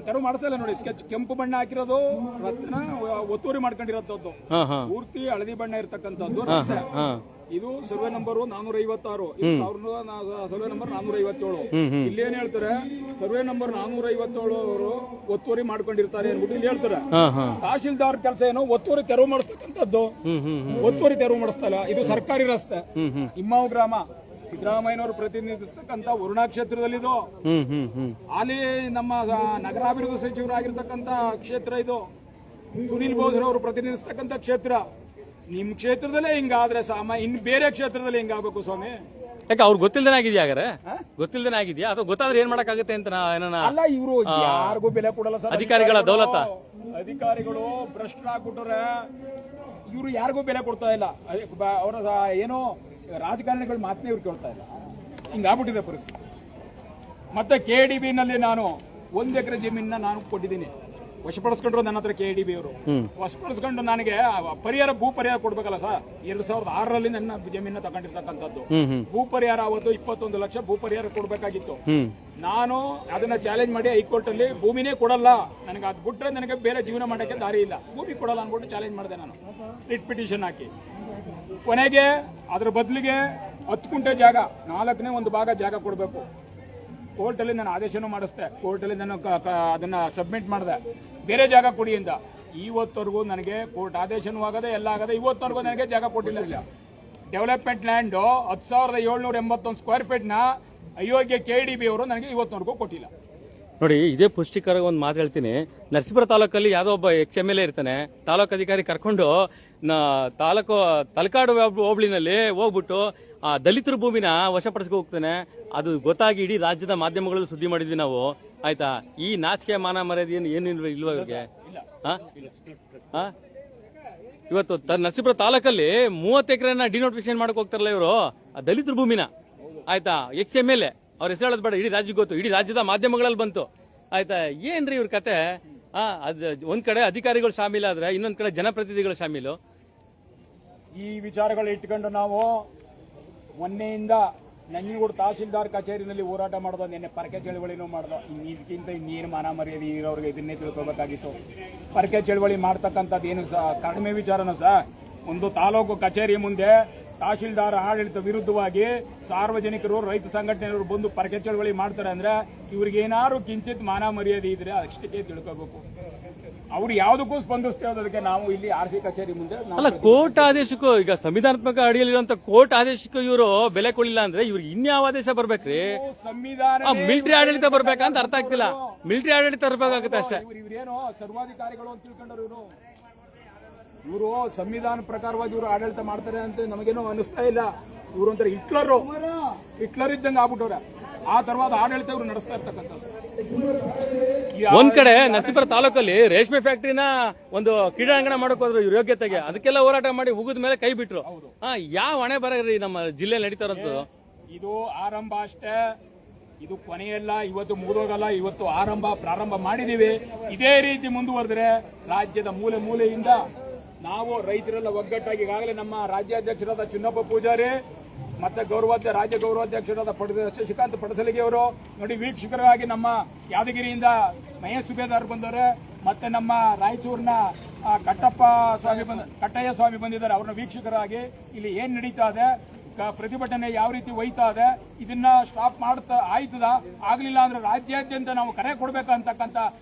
ತೆರವು ಮಾಡಿಸಲ್ಲ ನೋಡಿ. ಸ್ಕೆಚ್ ಕೆಂಪು ಬಣ್ಣ ಹಾಕಿರೋದು ರಸ್ತೆನ ಒತ್ತುವರಿ ಮಾಡ್ಕೊಂಡಿರೋದು, ಪೂರ್ತಿ ಹಳದಿ ಬಣ್ಣ ಇರ್ತಕ್ಕಂಥದ್ದು ರಸ್ತೆ. ಇದು ಸರ್ವೆ ನಂಬರ್ 456, ಸರ್ವೆ ನಂಬರ್ 457. ಇಲ್ಲೇನ್ ಹೇಳ್ತಾರೆ, ಸರ್ವೆ ನಂಬರ್ 457 ಅವರು ಒತ್ತುವರಿ ಮಾಡ್ಕೊಂಡಿರ್ತಾರೆ ಅನ್ಬಿಟ್ಟು ಇಲ್ಲಿ ಹೇಳ್ತಾರೆ. ತಹಶೀಲ್ದಾರ್ ಕೆಲಸ ಏನೋ ಒತ್ತುವರಿ ತೆರವು ಮಾಡಿಸ್ತಕ್ಕಂಥದ್ದು, ಒತ್ತುವರಿ ತೆರವು ಮಾಡಿಸ್ತಾ ಇಲ್ಲ. ಇದು ಸರ್ಕಾರಿ ರಸ್ತೆ, ಇಮ್ಮಾವು ಗ್ರಾಮ, ಸಿದ್ದರಾಮಯ್ಯನವರು ಪ್ರತಿನಿಧಿಸ್ತಕ್ಕಂಥ ವರುಣಾ ಕ್ಷೇತ್ರದಲ್ಲಿದು. ಅಲ್ಲಿ ನಮ್ಮ ನಗರಾಭಿವೃದ್ಧಿ ಸಚಿವರಾಗಿರ್ತಕ್ಕಂಥ ಕ್ಷೇತ್ರ ಇದು. ಸುನೀಲ್ ಬೋಸ್ರವರು ಅವರು ಪ್ರತಿನಿಧಿಸ್ತಕ್ಕಂಥ ಕ್ಷೇತ್ರ. ನಿಮ್ ಕ್ಷೇತ್ರದಲ್ಲೇ ಹಿಂಗಾದ್ರೆ ಇನ್ ಬೇರೆ ಕ್ಷೇತ್ರದಲ್ಲಿ ಹಿಂಗಾಗಬೇಕು ಸ್ವಾಮಿ?
ಯಾಕೆ ಅವ್ರು ಗೊತ್ತಿಲ್ದೇನೆ ಆಗಿದ್ಯಾ? ಹಾಗಾದ್ರೆ ಗೊತ್ತಿಲ್ದೇನೆ ಆಗಿದ್ಯಾ ಅಥವಾ ಗೊತ್ತಾದ್ರೆ ಏನ್ ಮಾಡಕ್ಕಾಗತ್ತೆ ಅಂತ
ಅಲ್ಲ, ಇವರು ಯಾರಿಗೂ ಬೆಲೆ ಕೊಡಲ್ಲ ಸರ್.
ಅಧಿಕಾರಿಗಳ ದೌಲತ,
ಅಧಿಕಾರಿಗಳು ಭ್ರಷ್ಟರಾಗ್ಬಿಟ್ಟವ್ರೆ. ಇವರು ಯಾರಿಗೂ ಬೆಲೆ ಕೊಡ್ತಾ ಇಲ್ಲ. ಅವರ ಏನೋ ರಾಜಕಾರಣಿಗಳ ಮಾತನ್ನೇ ಇವ್ರು ಕೇಳ್ತಾ ಇಲ್ಲ. ಹಿಂಗಾಗ್ಬಿಟ್ಟಿದೆ ಪರಿಸ್ಥಿತಿ. ಮತ್ತೆ KDB ನಲ್ಲಿ ನಾನು 1 ಎಕರೆ ಜಮೀನ ನಾನು ಕೊಟ್ಟಿದ್ದೀನಿ, ವಶಪಡಿಸ್ಕೊಂಡ್ರು ನನ್ನ ಹತ್ರ KDB ಅವರು. ವಶಪಡಿಸ್ಕೊಂಡು ನನಗೆ ಭೂ ಪರಿಹಾರ ಕೊಡ್ಬೇಕಲ್ಲ ಸರ್. 2006ರಲ್ಲಿ ನನ್ನ ಜಮೀನ ತಗೊಂಡಿರ್ತಕ್ಕಂಥದ್ದು. ಭೂ ಪರಿಹಾರ ಅವತ್ತು 21 ಲಕ್ಷ ಭೂ ಪರಿಹಾರ ಕೊಡ್ಬೇಕಾಗಿತ್ತು. ನಾನು ಅದನ್ನ ಚಾಲೆಂಜ್ ಮಾಡಿ ಹೈಕೋರ್ಟ್ ಅಲ್ಲಿ ಭೂಮಿನೇ ಕೊಡಲ್ಲ ನನಗೆ, ಅದ್ ಬಿಟ್ರೆ ನನಗೆ ಬೇರೆ ಜೀವನ ಮಾಡಕ್ಕೆ ದಾರಿ ಇಲ್ಲ, ಭೂಮಿ ಕೊಡಲ್ಲ ಅನ್ಬಿಟ್ಟು ಚಾಲೆಂಜ್ ಮಾಡಿದೆ ನಾನು, ರಿಟ್ ಪಿಟಿಷನ್ ಹಾಕಿ. ಕೊನೆಗೆ ಅದ್ರ ಬದಲಿಗೆ 10 ಗುಂಟೆ ಜಾಗ, 4ನೇ ಒಂದು ಭಾಗ ಜಾಗ ಕೊಡಬೇಕು. ಕೋರ್ಟಲ್ಲಿ ನಾನು ಆದೇಶನೂ ಮಾಡಿಸ್ದೆ, ಕೋರ್ಟಲ್ಲಿ ನಾನು ಅದನ್ನ ಸಬ್ಮಿಟ್ ಮಾಡಿದೆ, ಬೇರೆ ಜಾಗ ಕೊಡಿ ಅಂತ. ಇವತ್ತವರೆಗೂ ನನಗೆ ಕೋರ್ಟ್ ಆದೇಶನೂ ಆಗದೆ, ಎಲ್ಲ ಆಗದೆ, ಇವತ್ತವರೆಗೂ ನನಗೆ ಜಾಗ ಕೊಟ್ಟಿಲ್ಲ. ಡೆವಲಪ್ಮೆಂಟ್ ಲ್ಯಾಂಡ್ 10,781 ಸ್ಕ್ವೇರ್ ಫೀಟ್ ನ ಅಯೋಗ್ಯ KDB ಅವರು ನನಗೆ ಇವತ್ತವರೆಗೂ ಕೊಟ್ಟಿಲ್ಲ.
ನೋಡಿ, ಇದೇ ಪುಷ್ಟಿಕರ ಒಂದು ಮಾತು ಹೇಳ್ತೀನಿ. ನರಸೀಪುರ ತಾಲೂಕಲ್ಲಿ ಯಾವುದೋ ಒಬ್ಬ XMLA ಇರ್ತಾನೆ, ತಾಲೂಕು ಅಧಿಕಾರಿ ಕರ್ಕೊಂಡು ತಲಕಾಡು ಹೋಬಳಿನಲ್ಲಿ ಹೋಗ್ಬಿಟ್ಟು ಆ ದಲಿತರ ಭೂಮಿನ ವಶಪಡಿಸ್ಕೊ ಹೋಗ್ತಾನೆ. ಅದು ಗೊತ್ತಾಗಿ ಇಡೀ ರಾಜ್ಯದ ಮಾಧ್ಯಮಗಳಲ್ಲಿ ಸುದ್ದಿ ಮಾಡಿದ್ವಿ ನಾವು, ಆಯ್ತಾ? ಈ ನಾಚಿಕೆ ಮಾನ ಮರ್ಯಾದೆ ಏನು ಇಲ್ವಾ ಇವ್ರಿಗೆ? ಇವತ್ತು ನರಸೀಪುರ ತಾಲೂಕಲ್ಲಿ 30 ಎಕರೆನ ಡಿನೋಟಿಫಿಕೇಶನ್ ಮಾಡಕ್ ಹೋಗ್ತಾರಲ್ಲ ಇವರು, ಆ ದಲಿತರ ಭೂಮಿನ, ಆಯ್ತಾ? XMLA ಅವ್ರ ಹೆಸರು ಹೇಳೋದು ಬೇಡ, ಇಡೀ ರಾಜ್ಯಕ್ಕೆ ಗೊತ್ತು, ಇಡೀ ರಾಜ್ಯದ ಮಾಧ್ಯಮಗಳಲ್ಲಿ ಬಂತು, ಆಯ್ತಾ? ಏನ್ರಿ ಇವ್ರ ಕತೆ? ಒಂದ್ ಕಡೆ ಅಧಿಕಾರಿಗಳು ಶಾಮೀಲಾದ್ರೆ ಇನ್ನೊಂದ್ ಕಡೆ ಜನಪ್ರತಿನಿಧಿಗಳು ಶಾಮೀಲು.
ಈ ವಿಚಾರಗಳು ಇಟ್ಕೊಂಡು ನಾವು ಮೊನ್ನೆಯಿಂದ ನಂಜನಗೂಡು ತಹಸೀಲ್ದಾರ್ ಕಚೇರಿನಲ್ಲಿ ಹೋರಾಟ ಮಾಡೋದು, ನಿನ್ನೆ ಪರಕೆ ಚಳವಳಿನೂ ಮಾಡೋದು. ಇದಕ್ಕಿಂತ ಇನ್ನೇನು ಮಾನ ಮರ್ಯಾದೆ ಇರೋರಿಗೆ ಇದನ್ನೇ ತಿಳ್ಕೊಬೇಕಾಗಿತ್ತು. ಪರಕೆ ಚಳವಳಿ ಮಾಡ್ತಕ್ಕಂಥದ್ದು ಏನು ಕಡಿಮೆ ವಿಚಾರನೂ ಒಂದು ತಾಲೂಕು ಕಚೇರಿ ಮುಂದೆ ತಹಶೀಲ್ದಾರ್ ಆಡಳಿತ ವಿರುದ್ಧವಾಗಿ ಸಾರ್ವಜನಿಕರು, ರೈತ ಸಂಘಟನೆಯವರು ಬಂದು ಪರಕೆ ಚಳವಳಿ ಮಾಡ್ತಾರೆ ಅಂದ್ರೆ ಇವ್ರಿಗೇನಾದ್ರು ಕಿಂಚಿತ್ ಮಾನ ಮರ್ಯಾದೆ ಇದ್ರೆ ಅಷ್ಟೇ ತಿಳ್ಕೋಬೇಕು. ಅವ್ರು ಯಾವುದಕ್ಕೂ ಸ್ಪಂದಿಸ್ತಾ ಇರೋದಕ್ಕೆ ನಾವು ಇಲ್ಲಿ RC ಕಚೇರಿ ಮುಂದೆ
ಅಲ್ಲ, ಕೋರ್ಟ್ ಆದೇಶಕ್ಕೂ ಈಗ ಸಂವಿಧಾನಾತ್ಮಕ ಅಡಿಯಲ್ಲಿರುವಂತ ಕೋರ್ಟ್ ಆದೇಶಕ್ಕೂ ಇವರು ಬೆಲೆ ಕೊಡಲಿಲ್ಲ ಅಂದ್ರೆ ಇವ್ರಿಗೆ ಇನ್ಯಾವ ಆದೇಶ ಬರ್ಬೇಕ್ರಿ?
ಸಂವಿಧಾನ
ಮಿಲಿಟರಿ ಆಡಳಿತ ಬರ್ಬೇಕಂತ ಅರ್ಥ ಆಗ್ತಿಲ್ಲ. ಮಿಲಿಟರಿ ಆಡಳಿತ ಬರ್ಬೇಕಾಗುತ್ತೆ ಅಷ್ಟೇ.
ಇವ್ರೇನೋ ಸರ್ವಾಧಿಕಾರಿಗಳು ಅಂತ ತಿಳ್ಕೊಂಡ್ರು ಇವರು ಸಂವಿಧಾನ ಪ್ರಕಾರವಾಗಿ ಇವರು ಆಡಳಿತ ಮಾಡ್ತಾರೆ ಅಂತ ನಮಗೇನೋ ಅನಿಸ್ತಾ ಇಲ್ಲ. ಇವರು ಒಂಥರ ಹಿಟ್ಲರ್ ಇದ್ದಂಗೆ ಆಗ್ಬಿಟ್ಟವ್ರೆ. ಆ ತರವಾದ ಆಡಳಿತ ಇವರು ನಡೆಸ್ತಾ ಇರ್ತಕ್ಕಂಥದ್ದು.
ಒಂದ್ ಕಡೆ ನರಸೀಪುರ ತಾಲೂಕಲ್ಲಿ ರೇಷ್ಮೆ ಫ್ಯಾಕ್ಟರಿನ ಒಂದು ಕ್ರೀಡಾಂಗಣ ಮಾಡಕ್ ಹೋದ್ರು ಇವ್ರ ಯೋಗ್ಯತೆಗೆ, ಅದಕ್ಕೆಲ್ಲ ಹೋರಾಟ ಮಾಡಿ ಉಗಿದ ಮೇಲೆ ಕೈ ಬಿಟ್ರು. ಯಾವ ಹಣೆ ಬರೀ ನಮ್ಮ ಜಿಲ್ಲೆಯಲ್ಲಿ ನಡೀತಾ ಇರೋದು?
ಇದು ಆರಂಭ ಅಷ್ಟೇ, ಇದು ಕೊನೆಯಲ್ಲ. ಇವತ್ತು ಮುಗಿದೋಗಲ್ಲ, ಇವತ್ತು ಪ್ರಾರಂಭ ಮಾಡಿದೀವಿ. ಇದೇ ರೀತಿ ಮುಂದುವರೆದ್ರೆ ರಾಜ್ಯದ ಮೂಲೆ ಮೂಲೆಯಿಂದ ನಾವು ರೈತರೆಲ್ಲ ಒಗ್ಗಟ್ಟಾಗಿ ಈಗಾಗಲೇ ನಮ್ಮ ರಾಜ್ಯಾಧ್ಯಕ್ಷರಾದ ಚಿನ್ನಪ್ಪ ಪೂಜಾರಿ ಮತ್ತೆ ರಾಜ್ಯ ಗೌರವಾಧ್ಯಕ್ಷರಾದ ಶಶಿಕಾಂತ್ ಪಡಸಲಿಗೆ ಅವರು ನೋಡಿ ವೀಕ್ಷಕರಾಗಿ, ನಮ್ಮ ಯಾದಗಿರಿಯಿಂದ ಮಹೇಶ್ ಸುಬೇದಾರ್ ಬಂದವರು, ಮತ್ತೆ ನಮ್ಮ ರಾಯಚೂರಿನ ಕಟ್ಟಯ್ಯ ಸ್ವಾಮಿ ಬಂದಿದ್ದಾರೆ. ಅವ್ರನ್ನ ವೀಕ್ಷಕರಾಗಿ ಇಲ್ಲಿ ಏನ್ ನಡೀತಾ ಇದೆ, ಪ್ರತಿಭಟನೆ ಯಾವ ರೀತಿ ಒಯ್ತಾ ಇದೆ, ಇದನ್ನ ಸ್ಟಾಪ್ ಮಾಡ್ತಾ ಆಯ್ತದ, ಆಗ್ಲಿಲ್ಲ ಅಂದ್ರೆ ರಾಜ್ಯಾದ್ಯಂತ ನಾವು ಕರೆ ಕೊಡ್ಬೇಕಂತಕ್ಕಂಥ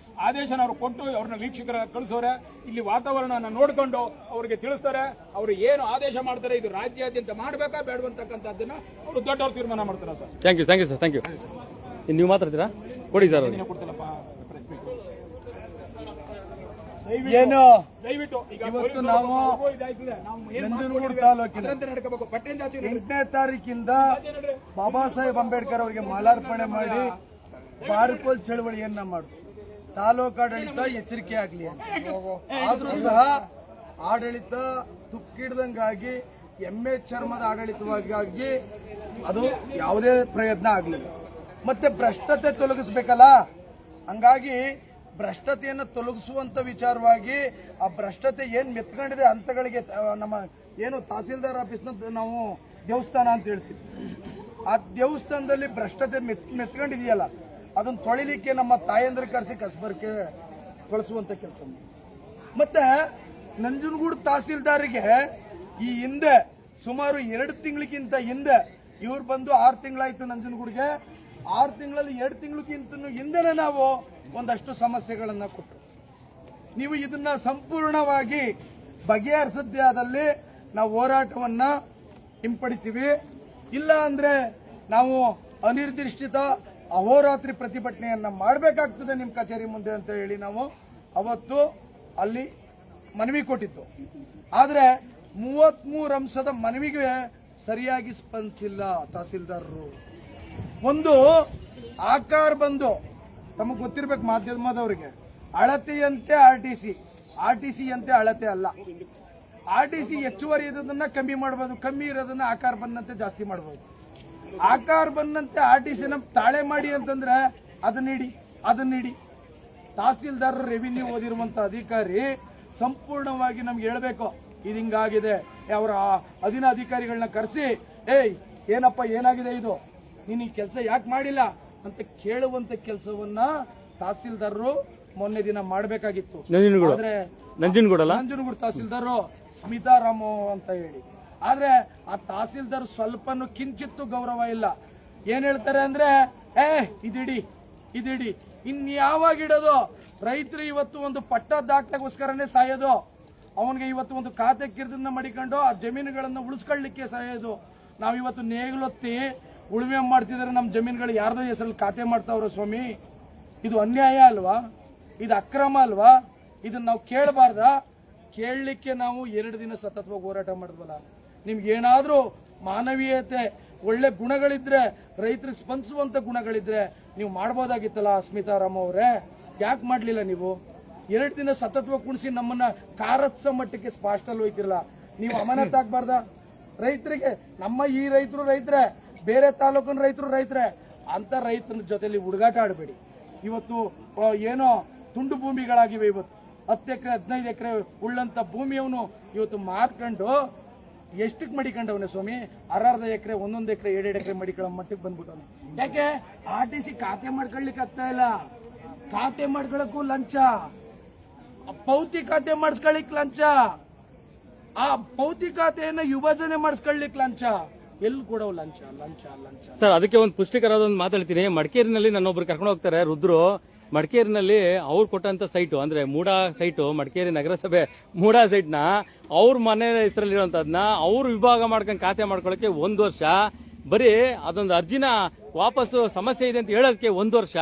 ಆದೇಶನ ಅವ್ರು ಕೊಟ್ಟು ಅವ್ರನ್ನ ವೀಕ್ಷಕರ ಕಳಿಸೋರೆ. ಇಲ್ಲಿ ವಾತಾವರಣನ ನೋಡ್ಕೊಂಡು ಅವ್ರಿಗೆ ತಿಳಿಸ್ತಾರೆ. ಅವರು ಏನು ಆದೇಶ ಮಾಡ್ತಾರೆ, ಇದು ರಾಜ್ಯಾದ್ಯಂತ ಮಾಡಬೇಕಾ ಬೇಡವಂತಕ್ಕಂಥದ್ದನ್ನ ಅವರು ದೊಡ್ಡವ್ರು ತೀರ್ಮಾನ ಮಾಡ್ತಾರೆ ಸರ್.
Thank you sir, thank you. ನೀವು ಮಾತಾಡ್ತೀರಾ? ಕೊಡಿ ಸರ್.
ಕೊಡ್ತಿಲ್ಲಪ್ಪ
ಏನು
ದಯವಿಟ್ಟು
ಇವತ್ತು ನಾವು ನಂಜನಗೂಡು ತಾಲೂಕಿನ 8ನೇ ತಾರೀಕಿಂದ ಬಾಬಾ ಸಾಹೇಬ್ ಅಂಬೇಡ್ಕರ್ ಅವರಿಗೆ ಮಾಲಾರ್ಪಣೆ ಮಾಡಿ ಬಾರ್ಕೋಲ್ ಚಳವಳಿಯನ್ನ ಮಾಡುದು. ತಾಲೂಕಾಡಳಿತ ಎಚ್ಚರಿಕೆ ಆಗಲಿ ಅಂತ. ಆದ್ರೂ ಸಹ ಆಡಳಿತ ತುಕ್ಕಿಡ್ದಂಗಾಗಿ ಎಮ್ಮೆ ಚರ್ಮದ ಆಡಳಿತವಾಗಿ ಅದು ಯಾವುದೇ ಪ್ರಯತ್ನ ಆಗಲಿಲ್ಲ. ಮತ್ತೆ ಭ್ರಷ್ಟತೆ ತೊಲಗಿಸ್ಬೇಕಲ್ಲ, ಹಂಗಾಗಿ ಭ್ರಷ್ಟತೆಯನ್ನು ತೊಲಗಿಸುವಂತ ವಿಚಾರವಾಗಿ ಆ ಭ್ರಷ್ಟತೆ ಏನ್ ಮೆತ್ಕೊಂಡಿದೆ ಹಂತಗಳಿಗೆ ನಮ್ಮ ಏನು ತಹಸೀಲ್ದಾರ್ ಆಫೀಸ್ನ ನಾವು ದೇವಸ್ಥಾನ ಅಂತ ಹೇಳ್ತೀವಿ. ಆ ದೇವಸ್ಥಾನದಲ್ಲಿ ಭ್ರಷ್ಟತೆ ಮೆತ್ಕೊಂಡಿದೆಯಲ್ಲ, ಅದನ್ನ ತೊಳಿಲಿಕ್ಕೆ ನಮ್ಮ ತಾಯಂದ್ರ ಕರೆಸಿ ಕಸಬರ್ಕೆ ಕಳಿಸುವಂತ ಕೆಲಸ. ಮತ್ತೆ ನಂಜನಗೂಡು ತಹಸೀಲ್ದಾರಿಗೆ ಈ ಹಿಂದೆ ಸುಮಾರು 2 ತಿಂಗಳಿಗಿಂತ ಹಿಂದೆ ಇವ್ರು ಬಂದು 6 ತಿಂಗಳಾಯ್ತು ನಂಜನಗೂಡಿಗೆ. 6 ತಿಂಗಳಲ್ಲಿ 2 ತಿಂಗಳಿಗಿಂತ ಹಿಂದೆನೆ ನಾವು ಒಂದಷ್ಟು ಸಮಸ್ಯೆಗಳನ್ನ ಕೊಟ್ಟರು. ನೀವು ಇದನ್ನ ಸಂಪೂರ್ಣವಾಗಿ ಬಗೆಹರಿಸದ್ದೇ ಆದಲ್ಲಿ ನಾವು ಹೋರಾಟವನ್ನ ಹಿಂಪಡಿತೀವಿ. ಇಲ್ಲ ಅಂದ್ರೆ ನಾವು ಅನಿರ್ದಿಷ್ಟ ಅಹೋರಾತ್ರಿ ಪ್ರತಿಭಟನೆಯನ್ನ ಮಾಡಬೇಕಾಗ್ತದೆ ನಿಮ್ಮ ಕಚೇರಿ ಮುಂದೆ ಅಂತ ಹೇಳಿ ನಾವು ಅವತ್ತು ಅಲ್ಲಿ ಮನವಿ ಕೊಟ್ಟಿತ್ತು. ಆದ್ರೆ 33 ಅಂಶದ ಮನವಿಗೆ ಸರಿಯಾಗಿ ಸ್ಪಂದಿಸಿಲ್ಲ ತಹಸೀಲ್ದಾರರು. ಒಂದು ಆಕಾರ ಬಂದು ತಮಗೆ ಗೊತ್ತಿರ್ಬೇಕು ಮಾಧ್ಯಮದವರಿಗೆ, ಅಳತೆಯಂತೆ RTC ಅಂತೆ ಅಳತೆ ಅಲ್ಲ. RTC ಹೆಚ್ಚುವರಿ ಇರೋದನ್ನ ಕಮ್ಮಿ ಮಾಡಬಹುದು, ಕಮ್ಮಿ ಇರೋದನ್ನ ಆಕಾರ ಬಂದಂತೆ ಜಾಸ್ತಿ ಮಾಡಬಹುದು. ಆಕಾರ ಬಂದಂತೆ RTCನ ತಾಳೆ ಮಾಡಿ ಅಂತಂದ್ರೆ ಅದನ್ನಿಡಿ ತಹಸೀಲ್ದಾರ್ ರೆವಿನ್ಯೂ ಓದಿರುವಂತ ಅಧಿಕಾರಿ ಸಂಪೂರ್ಣವಾಗಿ ನಮ್ಗೆ ಹೇಳ್ಬೇಕು ಇದು ಹಿಂಗಾಗಿದೆ. ಅವರ ಅಧೀನ ಅಧಿಕಾರಿಗಳನ್ನ ಕರೆಸಿ ಏನಪ್ಪ ಏನಾಗಿದೆ ಇದು, ನೀನು ಈ ಕೆಲಸ ಯಾಕೆ ಮಾಡಿಲ್ಲ ಅಂತ ಕೇಳುವಂತ ಕೆಲಸವನ್ನ ತಹಸೀಲ್ದಾರರು ಮೊನ್ನೆ ದಿನ ಮಾಡಬೇಕಾಗಿತ್ತು. ನಂಜನಗೂಡು ತಹಸೀಲ್ದಾರರು ಸ್ಮಿತಾ ರಾಮು ಅಂತ ಹೇಳಿ. ಆದ್ರೆ ಆ ತಹಸೀಲ್ದಾರ್ ಸ್ವಲ್ಪನೂ ಕಿಂಚಿತ್ತು ಗೌರವ ಇಲ್ಲ. ಏನ್ ಹೇಳ್ತಾರೆ ಅಂದ್ರೆ ಇದಿಡಿ ಇನ್ಯಾವಾಗ ಇಡೋದು, ರೈತರು ಇವತ್ತು ಒಂದು ಪಟ್ಟ ದಾಖಲೆಗೋಸ್ಕರನೇ ಸಾಯೋದು, ಅವನಿಗೆ ಇವತ್ತು ಒಂದು ಖಾತೆ ಕಿರ್ದನ್ನ ಮಡಿಕೊಂಡು ಆ ಜಮೀನುಗಳನ್ನ ಉಳಿಸ್ಕೊಳ್ಳಿಕ್ಕೆ ಸಾಯೋದು. ನಾವಿವತ್ತು ನೇಗಿಲೊತ್ತಿ ಉಳುಮೆ ಮಾಡ್ತಿದ್ರೆ ನಮ್ಮ ಜಮೀನುಗಳು ಯಾರ್ದೋ ಹೆಸರಲ್ಲಿ ಖಾತೆ ಮಾಡ್ತಾವ್ರ ಸ್ವಾಮಿ. ಇದು ಅನ್ಯಾಯ ಅಲ್ವಾ? ಇದು ಅಕ್ರಮ ಅಲ್ವಾ? ಇದನ್ನ ನಾವು ಕೇಳಬಾರ್ದ? ಕೇಳಲಿಕ್ಕೆ ನಾವು 2 ದಿನ ಸತತವಾಗಿ ಹೋರಾಟ ಮಾಡಿದ್ವಲ್ಲ. ನಿಮ್ಗೆ ಏನಾದ್ರೂ ಮಾನವೀಯತೆ ಒಳ್ಳೆ ಗುಣಗಳಿದ್ರೆ, ರೈತರಿಗೆ ಸ್ಪಂದಿಸುವಂತ ಗುಣಗಳಿದ್ರೆ ನೀವು ಮಾಡ್ಬೋದಾಗಿತ್ತಲ್ಲ ಸ್ಮಿತಾರಾಮ್ ಅವರೇ, ಯಾಕೆ ಮಾಡ್ಲಿಲ್ಲ ನೀವು? 2 ದಿನ ಸತತವಾಗಿ ಕುಣಿಸಿ ನಮ್ಮನ್ನ ಕಾರತ್ಸ ಮಟ್ಟಕ್ಕೆ ಸ್ಪಾಷ್ಟಲ್ಲಿ ಹೋಯ್ತಿರಲ್ಲ. ನೀವು ಅಮಾನತ್ ಆಗ್ಬಾರ್ದ ರೈತರಿಗೆ? ನಮ್ಮ ಈ ರೈತರು ರೈತರೇ, ಬೇರೆ ತಾಲೂಕಿನ ರೈತರು ರೈತರೇ, ಅಂತ ರೈತನ ಜೊತೆಲಿ ಹುಡುಗಾಟ ಆಡಬೇಡಿ. ಇವತ್ತು ಏನೋ
ತುಂಡು ಭೂಮಿಗಳಾಗಿವೆ. ಇವತ್ತು 10 ಎಕರೆ 15 ಎಕರೆ ಉಳ್ಳಂತ ಭೂಮಿಯವನು ಇವತ್ತು ಮಾರ್ಕೊಂಡು ಎಷ್ಟಕ್ಕೆ ಮಡಿಕೊಂಡವನೇ ಸ್ವಾಮಿ? ಅರ್ಧ ಎಕರೆ 1 ಎಕರೆ 2 ಎಕರೆ ಮಡಿಕೊಳ್ಳೋ ಮಟ್ಟಿಗೆ ಬಂದ್ಬಿಟ್ಟವನು. ಯಾಕೆ? RTC ಖಾತೆ ಮಾಡ್ಕೊಳ್ಲಿಕ್ಕೆ ಆಗ್ತಾ ಇಲ್ಲ. ಖಾತೆ ಮಾಡ್ಕೊಳಕ್ಕೂ ಲಂಚ, ಪೌತಿ ಖಾತೆ ಮಾಡಿಸ್ಕೊಳ್ಳಿಕ್ ಲಂಚ, ಆ ಪೌತಿ ಖಾತೆಯನ್ನ ವಿಭಜನೆ ಮಾಡಿಸ್ಕೊಳ್ಳಿಕ್ ಲಂಚ. ಎಲ್ಲಿ ಕೊಡವು ಲಂಚ ಲಂಚ ಲಂಚ.
ಸರ್, ಅದಕ್ಕೆ ಒಂದು ಪುಷ್ಟಿಕರದ ಒಂದು ಮಾತಾಡ್ತೀನಿ. ಮಡಿಕೇರಿನಲ್ಲಿ ನನ್ನೊಬ್ರು ಕರ್ಕೊಂಡು ಹೋಗ್ತಾರೆ ರುದ್ರು. ಮಡಿಕೇರಿನಲ್ಲಿ ಅವ್ರು ಕೊಟ್ಟಂತ ಸೈಟು ಅಂದ್ರೆ ಮೂಡಾ ಸೈಟು, ಮಡಿಕೇರಿ ನಗರಸಭೆ ಮೂಡಾ ಸೈಟ್ನ ಅವ್ರ ಮನೆ ಹೆಸರಲ್ಲಿರುವಂತದ್ನ ಅವ್ರು ವಿಭಾಗ ಮಾಡ್ಕೊಂಡು ಖಾತೆ ಮಾಡ್ಕೊಳಕ್ಕೆ 1 ವರ್ಷ, ಬರೀ ಅದೊಂದು ಅರ್ಜಿನ ವಾಪಸ್ಸು ಸಮಸ್ಯೆ ಇದೆ ಅಂತ ಹೇಳೋದಕ್ಕೆ 1 ವರ್ಷ.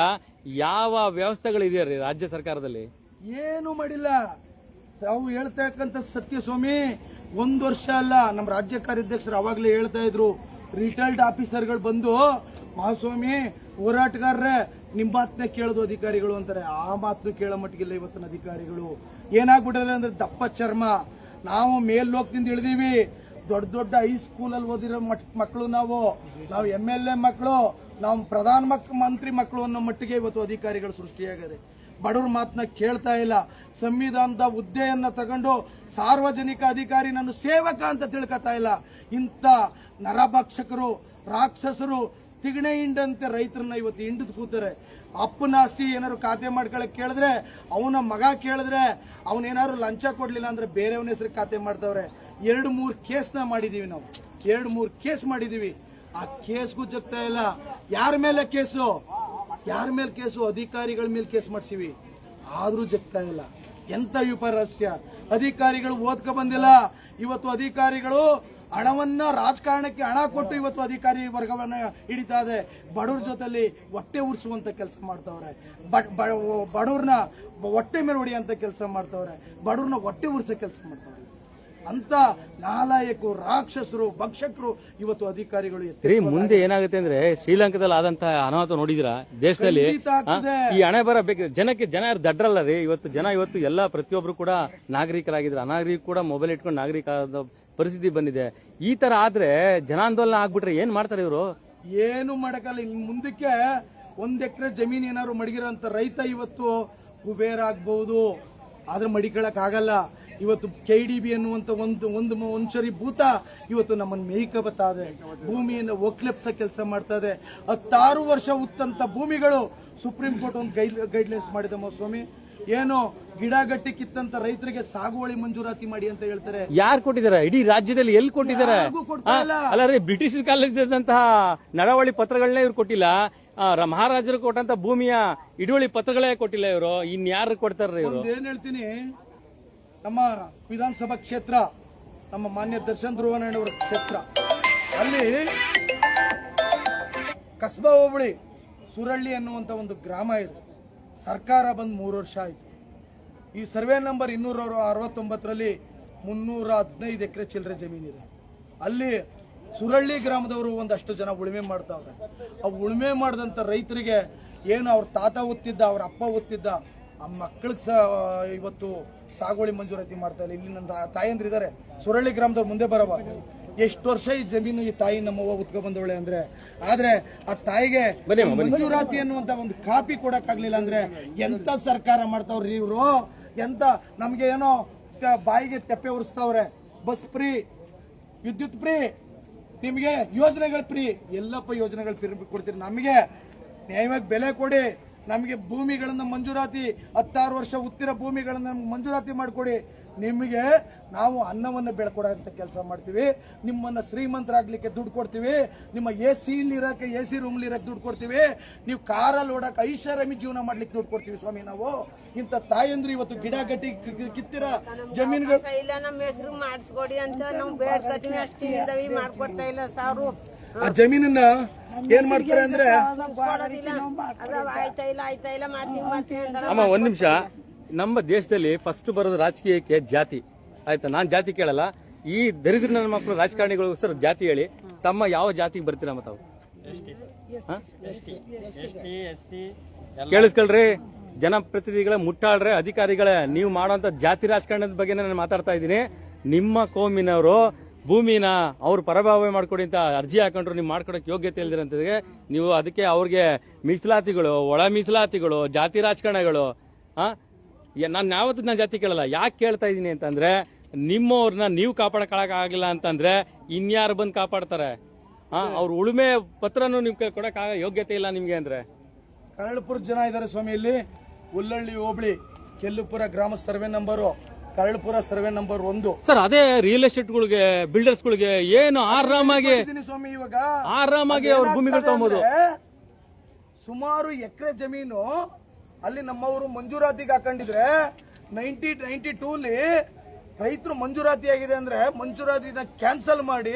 ಯಾವ ವ್ಯವಸ್ಥೆಗಳಿದೆಯಾ ರೀ ರಾಜ್ಯ ಸರ್ಕಾರದಲ್ಲಿ?
ಏನು ಮಾಡಿಲ್ಲ. ತಾವು ಹೇಳ್ತಕ್ಕಂಥ ಸತ್ಯ ಸ್ವಾಮಿ. 1 ವರ್ಷ ಅಲ್ಲ, ನಮ್ಮ ರಾಜ್ಯ ಕಾರ್ಯಾಧ್ಯಕ್ಷರು ಅವಾಗಲೇ ಹೇಳ್ತಾ ಇದ್ರು, ರಿಟೈರ್ಡ್ ಆಫೀಸರ್ಗಳು ಬಂದು ಮಹಾಸ್ವಾಮಿ ಹೋರಾಟಗಾರರೇ ನಿಮ್ಮ ಮಾತನ್ನ ಕೇಳೋದು ಅಧಿಕಾರಿಗಳು ಅಂತಾರೆ. ಆ ಮಾತನ್ನು ಕೇಳೋ ಮಟ್ಟಿಗಿಲ್ಲ ಇವತ್ತಿನ ಅಧಿಕಾರಿಗಳು. ಏನಾಗ್ಬಿಟ್ಟಿದೆ ಅಂದ್ರೆ ದಪ್ಪ ಚರ್ಮ. ನಾವು ಮೇಲ್ಲೋಕದಿಂದ ಇಳಿದೀವಿ. ದೊಡ್ಡ ದೊಡ್ಡ ಹೈಸ್ಕೂಲಲ್ಲಿ ಓದಿರೋ ಮಕ್ಕಳು ನಾವು MLA ಮಕ್ಕಳು, ನಾವು ಪ್ರಧಾನ ಮಂತ್ರಿ ಮಕ್ಕಳು ಅನ್ನೋ ಮಟ್ಟಿಗೆ ಇವತ್ತು ಅಧಿಕಾರಿಗಳು ಸೃಷ್ಟಿಯಾಗದೆ. ಬಡವ್ರ ಮಾತನ್ನ ಕೇಳ್ತಾ ಇಲ್ಲ. ಸಂವಿಧಾನದ ಹುದ್ದೆಯನ್ನ ತಗೊಂಡು ಸಾರ್ವಜನಿಕ ಅಧಿಕಾರಿ ನಾನು ಸೇವಕ ಅಂತ ತಿಳ್ಕೊತಾ ಇಲ್ಲ. ಇಂಥ ನರಭಕ್ಷಕರು, ರಾಕ್ಷಸರು ತಿಗಣೆ ಹಿಂಡಂತೆ ರೈತರನ್ನ ಇವತ್ತು ಹಿಂಡಿದ್ ಕೂತಾರೆ. ಅಪ್ಪನ ಆಸ್ತಿ ಏನಾದ್ರು ಖಾತೆ ಮಾಡ್ಕೊಳಕ್ ಕೇಳಿದ್ರೆ, ಅವನ ಮಗ ಕೇಳಿದ್ರೆ ಅವನೇನಾದ್ರು ಲಂಚ ಕೊಡ್ಲಿಲ್ಲ ಅಂದ್ರೆ ಬೇರೆಯವನ ಹೆಸರು ಖಾತೆ ಮಾಡ್ತವ್ರೆ. 2-3 ಕೇಸ್ನ ಮಾಡಿದೀವಿ ನಾವು, 2-3 ಕೇಸ್ ಮಾಡಿದೀವಿ. ಆ ಕೇಸ್ಗೂ ಜಗ್ತಾ ಇಲ್ಲ. ಯಾರ ಮೇಲೆ ಕೇಸು? ಯಾರ ಮೇಲೆ ಕೇಸು? ಅಧಿಕಾರಿಗಳ ಮೇಲೆ ಕೇಸ್ ಮಾಡ್ಸಿವಿ, ಆದ್ರೂ ಜಗ್ತಾ ಇಲ್ಲ. ಎಂತ ವಿಪರಸ್ಯ. ಅಧಿಕಾರಿಗಳು ಓದ್ಕ ಬಂದಿಲ್ಲ. ಇವತ್ತು ಅಧಿಕಾರಿಗಳು ಹಣವನ್ನ ರಾಜಕಾರಣಕ್ಕೆ ಹಣ ಕೊಟ್ಟು ಇವತ್ತು ಅಧಿಕಾರಿ ವರ್ಗವನ್ನ ಹಿಡಿತಾ ಇದೆ. ಬಡವ್ರ ಜೊತೆಲಿ ಹೊಟ್ಟೆ ಉರ್ಸುವಂತ ಕೆಲಸ ಮಾಡ್ತಾವ್ರೆ. ಬಡವ್ರನ್ನ ಹೊಟ್ಟೆ ಮೇಲೆ ಹೊಡಿಯಂತ ಕೆಲಸ ಮಾಡ್ತಾವ್ರೆ. ಬಡವ್ರನ್ನ ಹೊಟ್ಟೆ ಉರ್ಸೋ ಕೆಲಸ ಮಾಡ್ತಾವ್ರೆ. ಅಂತ ನಾಲಾಯಕರು, ರಾಕ್ಷಸರು, ಭಕ್ಷಕರು ಇವತ್ತು ಅಧಿಕಾರಿಗಳು.
ಮುಂದೆ ಏನಾಗುತ್ತೆ ಅಂದ್ರೆ ಶ್ರೀಲಂಕಾದಲ್ಲಿ ಆದಂತಹ ಅನಾಹುತ ನೋಡಿದಿರಾ ದೇಶದಲ್ಲಿ? ಈ ಹಣೆ ಬರ ಬೇಕು ಜನಕ್ಕೆ. ಜನ ಯಾರು ದಡ್ರಲ್ಲ ರೀ. ಇವತ್ತು ಎಲ್ಲ ಪ್ರತಿಯೊಬ್ರು ಕೂಡ ನಾಗರಿಕರಾಗಿದ್ರು. ಅನಾಗರಿಕ ಕೂಡ ಮೊಬೈಲ್ ಇಟ್ಕೊಂಡು ನಾಗರಿಕ ಪರಿಸ್ಥಿತಿ ಬಂದಿದೆ. ಈ ತರ ಆದ್ರೆ ಜನಾಂದೋಲನ ಆಗ್ಬಿಟ್ರೆ ಏನ್ ಮಾಡ್ತಾರೆ ಇವರು?
ಏನು ಮಾಡಕ್ಕಲ್ಲ. ಇನ್ ಮುಂದಕ್ಕೆ 1 ಎಕರೆ ಜಮೀನು ಏನಾದ್ರು ಮಡಗಿರೋಂತ ರೈತ ಇವತ್ತು ಕುಬೇರ ಆಗ್ಬಹುದು, ಆದ್ರೆ ಮಡಿಕೊಳ್ಳಕ್ ಆಗಲ್ಲ. ಇವತ್ತು KDB ಅನ್ನುವಂತ ಒಂದು ಸರಿ ಭೂತ ಇವತ್ತು ನಮ್ಮನ್ನು ಮೇಯ್ಕ ಬರ್ತಾ ಇದೆ. ಭೂಮಿಯನ್ನು ಒಕ್ಲೆಪ್ಸ ಕೆಲಸ ಮಾಡ್ತಾ ಇದೆ. 16 ವರ್ಷ ಉತ್ತಂತ ಭೂಮಿಗಳು ಸುಪ್ರೀಂ ಕೋರ್ಟ್ ಒಂದು ಗೈಡ್ಲೈನ್ಸ್ ಮಾಡಿದಮ್ಮ ಸ್ವಾಮಿ. ಏನು ಗಿಡ ಗಟ್ಟಿ ಕಿತ್ತಂತ ರೈತರಿಗೆ ಸಾಗುವಳಿ ಮಂಜೂರಾತಿ ಮಾಡಿ ಅಂತ ಹೇಳ್ತಾರೆ.
ಯಾರು ಕೊಟ್ಟಿದ್ದಾರೆ? ಇಡೀ ರಾಜ್ಯದಲ್ಲಿ ಎಲ್ಲಿ ಕೊಟ್ಟಿದ್ದಾರೆ? ಅಲ್ಲ ರೀ, ಬ್ರಿಟಿಷ್ ಕಾಲದಂತಹ ನಡವಳಿ ಪತ್ರಗಳನ್ನೇ ಇವ್ರು ಕೊಟ್ಟಿಲ್ಲ. ಮಹಾರಾಜರು ಕೊಟ್ಟಂತ ಭೂಮಿಯ ಹಿಡುವಳಿ ಪತ್ರಗಳೇ ಕೊಟ್ಟಿಲ್ಲ ಇವರು. ಇನ್ಯಾರು ಕೊಡ್ತಾರ್ರಿ ಇವರು?
ಏನ್ ಹೇಳ್ತೀನಿ, ನಮ್ಮ ವಿಧಾನಸಭಾ ಕ್ಷೇತ್ರ, ನಮ್ಮ ಮಾನ್ಯ ದರ್ಶನ್ ಧ್ರುವನಣ್ಣವರ ಕ್ಷೇತ್ರ, ಅಲ್ಲಿ ಕಸ್ಬಾ ಹೋಬಳಿ ಸುರಳ್ಳಿ ಅನ್ನುವಂತ ಒಂದು ಗ್ರಾಮ ಇದೆ. ಸರ್ಕಾರ ಬಂದು 3 ವರ್ಷ ಆಯ್ತು. ಈ ಸರ್ವೆ ನಂಬರ್ 269ರಲ್ಲಿ 315 ಎಕರೆ ಚಿಲ್ಲರೆ ಜಮೀನಿದೆ. ಅಲ್ಲಿ ಸುರಳ್ಳಿ ಗ್ರಾಮದವರು ಒಂದಷ್ಟು ಜನ ಉಳುಮೆ ಮಾಡ್ತಾವ್ರೆ. ಆ ಉಳುಮೆ ಮಾಡಿದಂಥ ರೈತರಿಗೆ ಏನು ಅವ್ರ ತಾತ ಓದ್ತಿದ್ದ, ಅವ್ರ ಅಪ್ಪ ಓದ್ತಿದ್ದ, ಆ ಮಕ್ಕಳಿಗೆ ಇವತ್ತು ಸಾಗುವಳಿ ಮಂಜೂರಾತಿ ಮಾಡ್ತಾ ಇಲ್ಲ. ಇಲ್ಲಿ ನನ್ನ ತಾಯಂದ್ರಿದ್ದಾರೆ ಸುರಳ್ಳಿ ಗ್ರಾಮದವ್ರು, ಮುಂದೆ ಬರವ. ಎಷ್ಟು ವರ್ಷ ಈ ಜಮೀನು ಈ ತಾಯಿ ನಮ್ಮವ್ವ ಉತ್ಕೊ ಬಂದವಳೆ ಅಂದ್ರೆ, ಆದ್ರೆ ಆ ತಾಯಿಗೆ ಮಂಜೂರಾತಿ ಅನ್ನುವಂತ ಒಂದು ಕಾಪಿ ಕೊಡಕ್ಕಾಗ್ಲಿಲ್ಲ ಅಂದ್ರೆ ಎಂತ ಸರ್ಕಾರ ಮಾಡ್ತಾವ್ರಿ ಇವ್ರು? ಎಂತ ನಮ್ಗೆ ಏನೋ ಬಾಯಿಗೆ ತೆಪ್ಪೆ ಉರಿಸ್ತಾವ್ರೆ. ಬಸ್ ಫ್ರೀ, ವಿದ್ಯುತ್ ಫ್ರೀ, ನಿಮಗೆ ಯೋಜನೆಗಳು ಫ್ರೀ. ಎಲ್ಲಪ್ಪ ಯೋಜನೆಗಳು ಫ್ರೀ ಕೊಡ್ತೀರಿ? ನಮಗೆ ನ್ಯಾಯವಾಗಿ ಬೆಲೆ ಕೊಡಿ. ನಮಗೆ ಭೂಮಿಗಳನ್ನ ಮಂಜೂರಾತಿ, 16 ವರ್ಷ ಉತ್ತಿರ ಭೂಮಿಗಳನ್ನ ಮಂಜೂರಾತಿ ಮಾಡಿಕೊಡಿ. ನಿಮಗೆ ನಾವು ಅನ್ನವನ್ನು ಬೆಳ್ಕೊಡೋಂಥ ಕೆಲಸ ಮಾಡ್ತೀವಿ. ನಿಮ್ಮನ್ನ ಶ್ರೀಮಂತರಾಗ್ಲಿಕ್ಕೆ ದುಡ್ಡು ಕೊಡ್ತೀವಿ. ನಿಮ್ಮ AC ರೂಮ್ಲಿ ಇರಕ್ಕೆ ದುಡ್ಡು ಕೊಡ್ತೀವಿ. ನೀವು ಕಾರಲ್ಲಿ ಓಡಕ್ಕೆ ಐಷಾರಾಮಿ ಜೀವನ ಮಾಡ್ಲಿಕ್ಕೆ ದುಡ್ಡು ಕೊಡ್ತೀವಿ ಸ್ವಾಮಿ ನಾವು. ಇಂಥ ತಾಯಂದ್ರು ಇವತ್ತು ಗಿಡ ಗಟ್ಟಿ ಕಿತ್ತಿರ ಜಮೀನುಗಳು
ನಮ್ಮ ಹೆಸರು ಮಾಡಿಸ್ಕೊಡಿ ಅಂತ ನಾವು ಬೇಡ್ಕೊತೀವಿ. ಅಷ್ಟಿಂದವಿ ಮಾಡ್ಕೊಡ್ತಾ ಇಲ್ಲ ಸಾರು.
ಆ ಜಮೀನನ್ನ ಏನ್ ಮಾಡ್ತಾರೆ ಅಂದ್ರೆ,
ಅಮ್ಮ ಒಂದ್ ನಿಮಿಷ. ನಮ್ಮ ದೇಶದಲ್ಲಿ ಫಸ್ಟ್ ಬರೋದು ರಾಜಕೀಯಕ್ಕೆ ಜಾತಿ. ಆಯ್ತಾ? ನಾನ್ ಜಾತಿ ಕೇಳಲ್ಲ. ಈ ದರಿದ್ರ ನನ್ನ ಮಕ್ಕಳು ರಾಜಕಾರಣಿಗಳಿಗೋಸ್ಕರ ಜಾತಿ ಹೇಳಿ. ತಮ್ಮ ಯಾವ ಜಾತಿಗೆ ಬರ್ತೀರಾ ತಾವು? ಕೇಳಿಸ್ಕೊಳ್ರಿ, ಜನಪ್ರತಿನಿಧಿಗಳ ಮುಟ್ಟಾಳ್ರೆ, ಅಧಿಕಾರಿಗಳೇ, ನೀವು ಮಾಡುವಂತ ಜಾತಿ ರಾಜಕಾರಣದ ಬಗ್ಗೆ ನಾನು ಮಾತಾಡ್ತಾ ಇದ್ದೀನಿ. ನಿಮ್ಮ ಕೋಮಿನವರು ಭೂಮಿನ ಅವ್ರು ಪರಭಾವ ಮಾಡ್ಕೊಡಿ ಅಂತ ಅರ್ಜಿ ಹಾಕೊಂಡ್ರು, ನೀವು ಮಾಡ್ಕೊಡಕ್ಕೆ ಯೋಗ್ಯತೆ ಇಲ್ದಿರಂತಂದ್ರೆ ನೀವು ಅದಕ್ಕೆ ಅವ್ರಿಗೆ ಮೀಸಲಾತಿಗಳು, ಒಳ ಮೀಸಲಾತಿಗಳು, ಜಾತಿ ರಾಜಕಾರಣಗಳು ನಾನು ಯಾವತ್ತೂ ನನ್ನ ಜಾತಿ ಕೇಳಲ್ಲ. ಯಾಕೆ ಕೇಳ್ತಾ ಇದ್ದೀನಿ ಅಂತಂದ್ರೆ ನಿಮ್ಮವ್ರನ್ನ ನೀವು ಕಾಪಾಡಕ್ಕಾಗಲ್ಲ ಅಂತಂದ್ರೆ ಇನ್ಯಾರು ಬಂದು ಕಾಪಾಡ್ತಾರೆ? ಅವ್ರ ಉಳುಮೆ ಪತ್ರನೂ ನಿಮ್ ಕೊಡಕ್ ಯೋಗ್ಯತೆ ಇಲ್ಲ ನಿಮ್ಗೆ ಅಂದ್ರೆ.
ಕರಳಪುರ ಜನ ಇದ್ದಾರೆ ಸ್ವಾಮಿ. ಇಲ್ಲಿ ಉಲ್ಲಳ್ಳಿ ಹೋಬಳಿ ಕೆಲ್ಲುಪುರ ಗ್ರಾಮ survey number, Karalapura survey number 1.
Sir ಅದೇ ರಿಯಲ್ ಎಸ್ಟೇಟ್ಗಳಿಗೆ ಬಿಲ್ಡರ್ಸ್ಗಳಿಗೆ ಏನು ಆರಾಮಾಗಿ
ಸ್ವಾಮಿ ಇವಾಗ
ಅವ್ರ ಭೂಮಿಗಳು ತಗೊಂಬೋದು.
ಸುಮಾರು ಎಕರೆ ಜಮೀನು ಅಲ್ಲಿ ನಮ್ಮವರು ಮಂಜೂರಾತಿಗೆ ಹಾಕೊಂಡಿದ್ರೆ 1992 ರೈತರು ಮಂಜೂರಾತಿ ಆಗಿದೆ ಅಂದ್ರೆ ಮಂಜೂರಾತಿನ ಕ್ಯಾನ್ಸಲ್ ಮಾಡಿ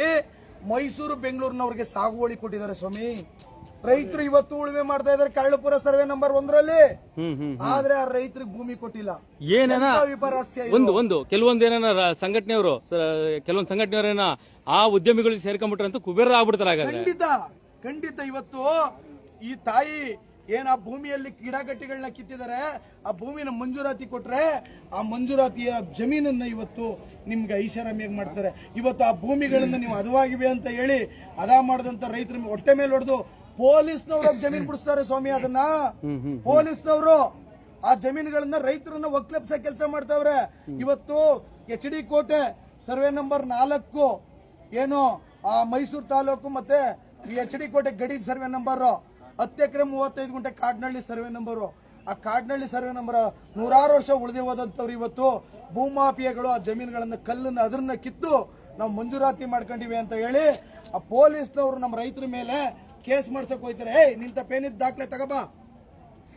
ಮೈಸೂರು ಬೆಂಗಳೂರಿನವ್ರಿಗೆ ಸಾಗುವಳಿ ಕೊಟ್ಟಿದ್ದಾರೆ ಸ್ವಾಮಿ. ರೈತರು ಇವತ್ತು ಉಳುಮೆ ಮಾಡ್ತಾ ಇದಾರೆ ಕರಳಪುರ ಸರ್ವೆ ನಂಬರ್ 1ರಲ್ಲಿ. ಆದ್ರೆ ಆ ರೈತರಿಗೆ ಭೂಮಿ ಕೊಟ್ಟಿಲ್ಲ.
ಏನೇನ
ವಿಪರ್ಯಾಸ
ಒಂದು ಕೆಲವೊಂದು ಏನ ಸಂಘಟನೆಯವರು ಕೆಲವೊಂದು ಸಂಘಟನೆಯವರೇನ ಆ ಉದ್ಯಮಿಗಳಿಗೆ ಸೇರ್ಕೊಂಡ್ಬಿಟ್ರೆ ಅಂತ ಕುಬೇರ ಆಗ್ಬಿಡ್ತಾರೆ. ಹಾಗಾದ್ರೆ
ಖಂಡಿತ ಇವತ್ತು ಈ ತಾಯಿ ಏನ್ ಆ ಭೂಮಿಯಲ್ಲಿ ಗಿಡಗಟ್ಟಿಗಳನ್ನ ಕಿತ್ತಿದ್ದಾರೆ, ಆ ಭೂಮಿನ ಮಂಜೂರಾತಿ ಕೊಟ್ರೆ ಆ ಮಂಜೂರಾತಿಯ ಜಮೀನನ್ನ ಇವತ್ತು ನಿಮ್ಗೆ ಐಷಾರಾಮಿಯಾಗಿ ಮಾಡ್ತಾರೆ. ಇವತ್ತು ಆ ಭೂಮಿಗಳನ್ನ ನೀವು ಹದವಾಗಿವೆ ಅಂತ ಹೇಳಿ ಅದ ಮಾಡದಂತ ರೈತರ ಹೊಟ್ಟೆ ಮೇಲೆ ಹೊಡೆದು ಪೊಲೀಸ್ನವ್ರ ಜಮೀನ್ ಬಿಡಿಸ್ತಾರೆ ಸ್ವಾಮಿ. ಅದನ್ನ ಪೊಲೀಸ್ನವರು ಆ ಜಮೀನುಗಳನ್ನ ರೈತರನ್ನ ಒಕ್ಲೆಪ್ಸ ಕೆಲಸ ಮಾಡ್ತಾವ್ರೆ. ಇವತ್ತು HD ಕೋಟೆ ಸರ್ವೆ ನಂಬರ್ 4 ಏನು ಆ ಮೈಸೂರು ತಾಲೂಕು ಮತ್ತೆ ಈ HD ಕೋಟೆ ಗಡಿ ಸರ್ವೆ ನಂಬರ್ 10 ಎಕರೆ 35 ಗುಂಟೆ ಕಾಡ್ನಳ್ಳಿ ಸರ್ವೆ ನಂಬರು. ಆ ಕಾಡ್ನಳ್ಳಿ ಸರ್ವೆ ನಂಬರ್ 100 ವರ್ಷ ಉಳಿದೇ ಹೋದಂತವ್ರು ಇವತ್ತು ಭೂಮಾಫಿಯಾಗಳು ಆ ಜಮೀನುಗಳನ್ನ ಕಲ್ಲನ್ನ ಅದನ್ನ ಕಿತ್ತು ನಾವು ಮಂಜೂರಾತಿ ಮಾಡ್ಕೊಂಡಿವಿ ಅಂತ ಹೇಳಿ ಆ ಪೊಲೀಸ್ನವರು ನಮ್ಮ ರೈತರ ಮೇಲೆ ಕೇಸ್ ಮಾಡ್ಸಕ್ ಹೋಯ್ತಾರೆ. ನಿಂತ ಪೇನಿದ್ ದಾಖಲೆ ತಗೋಬಾ.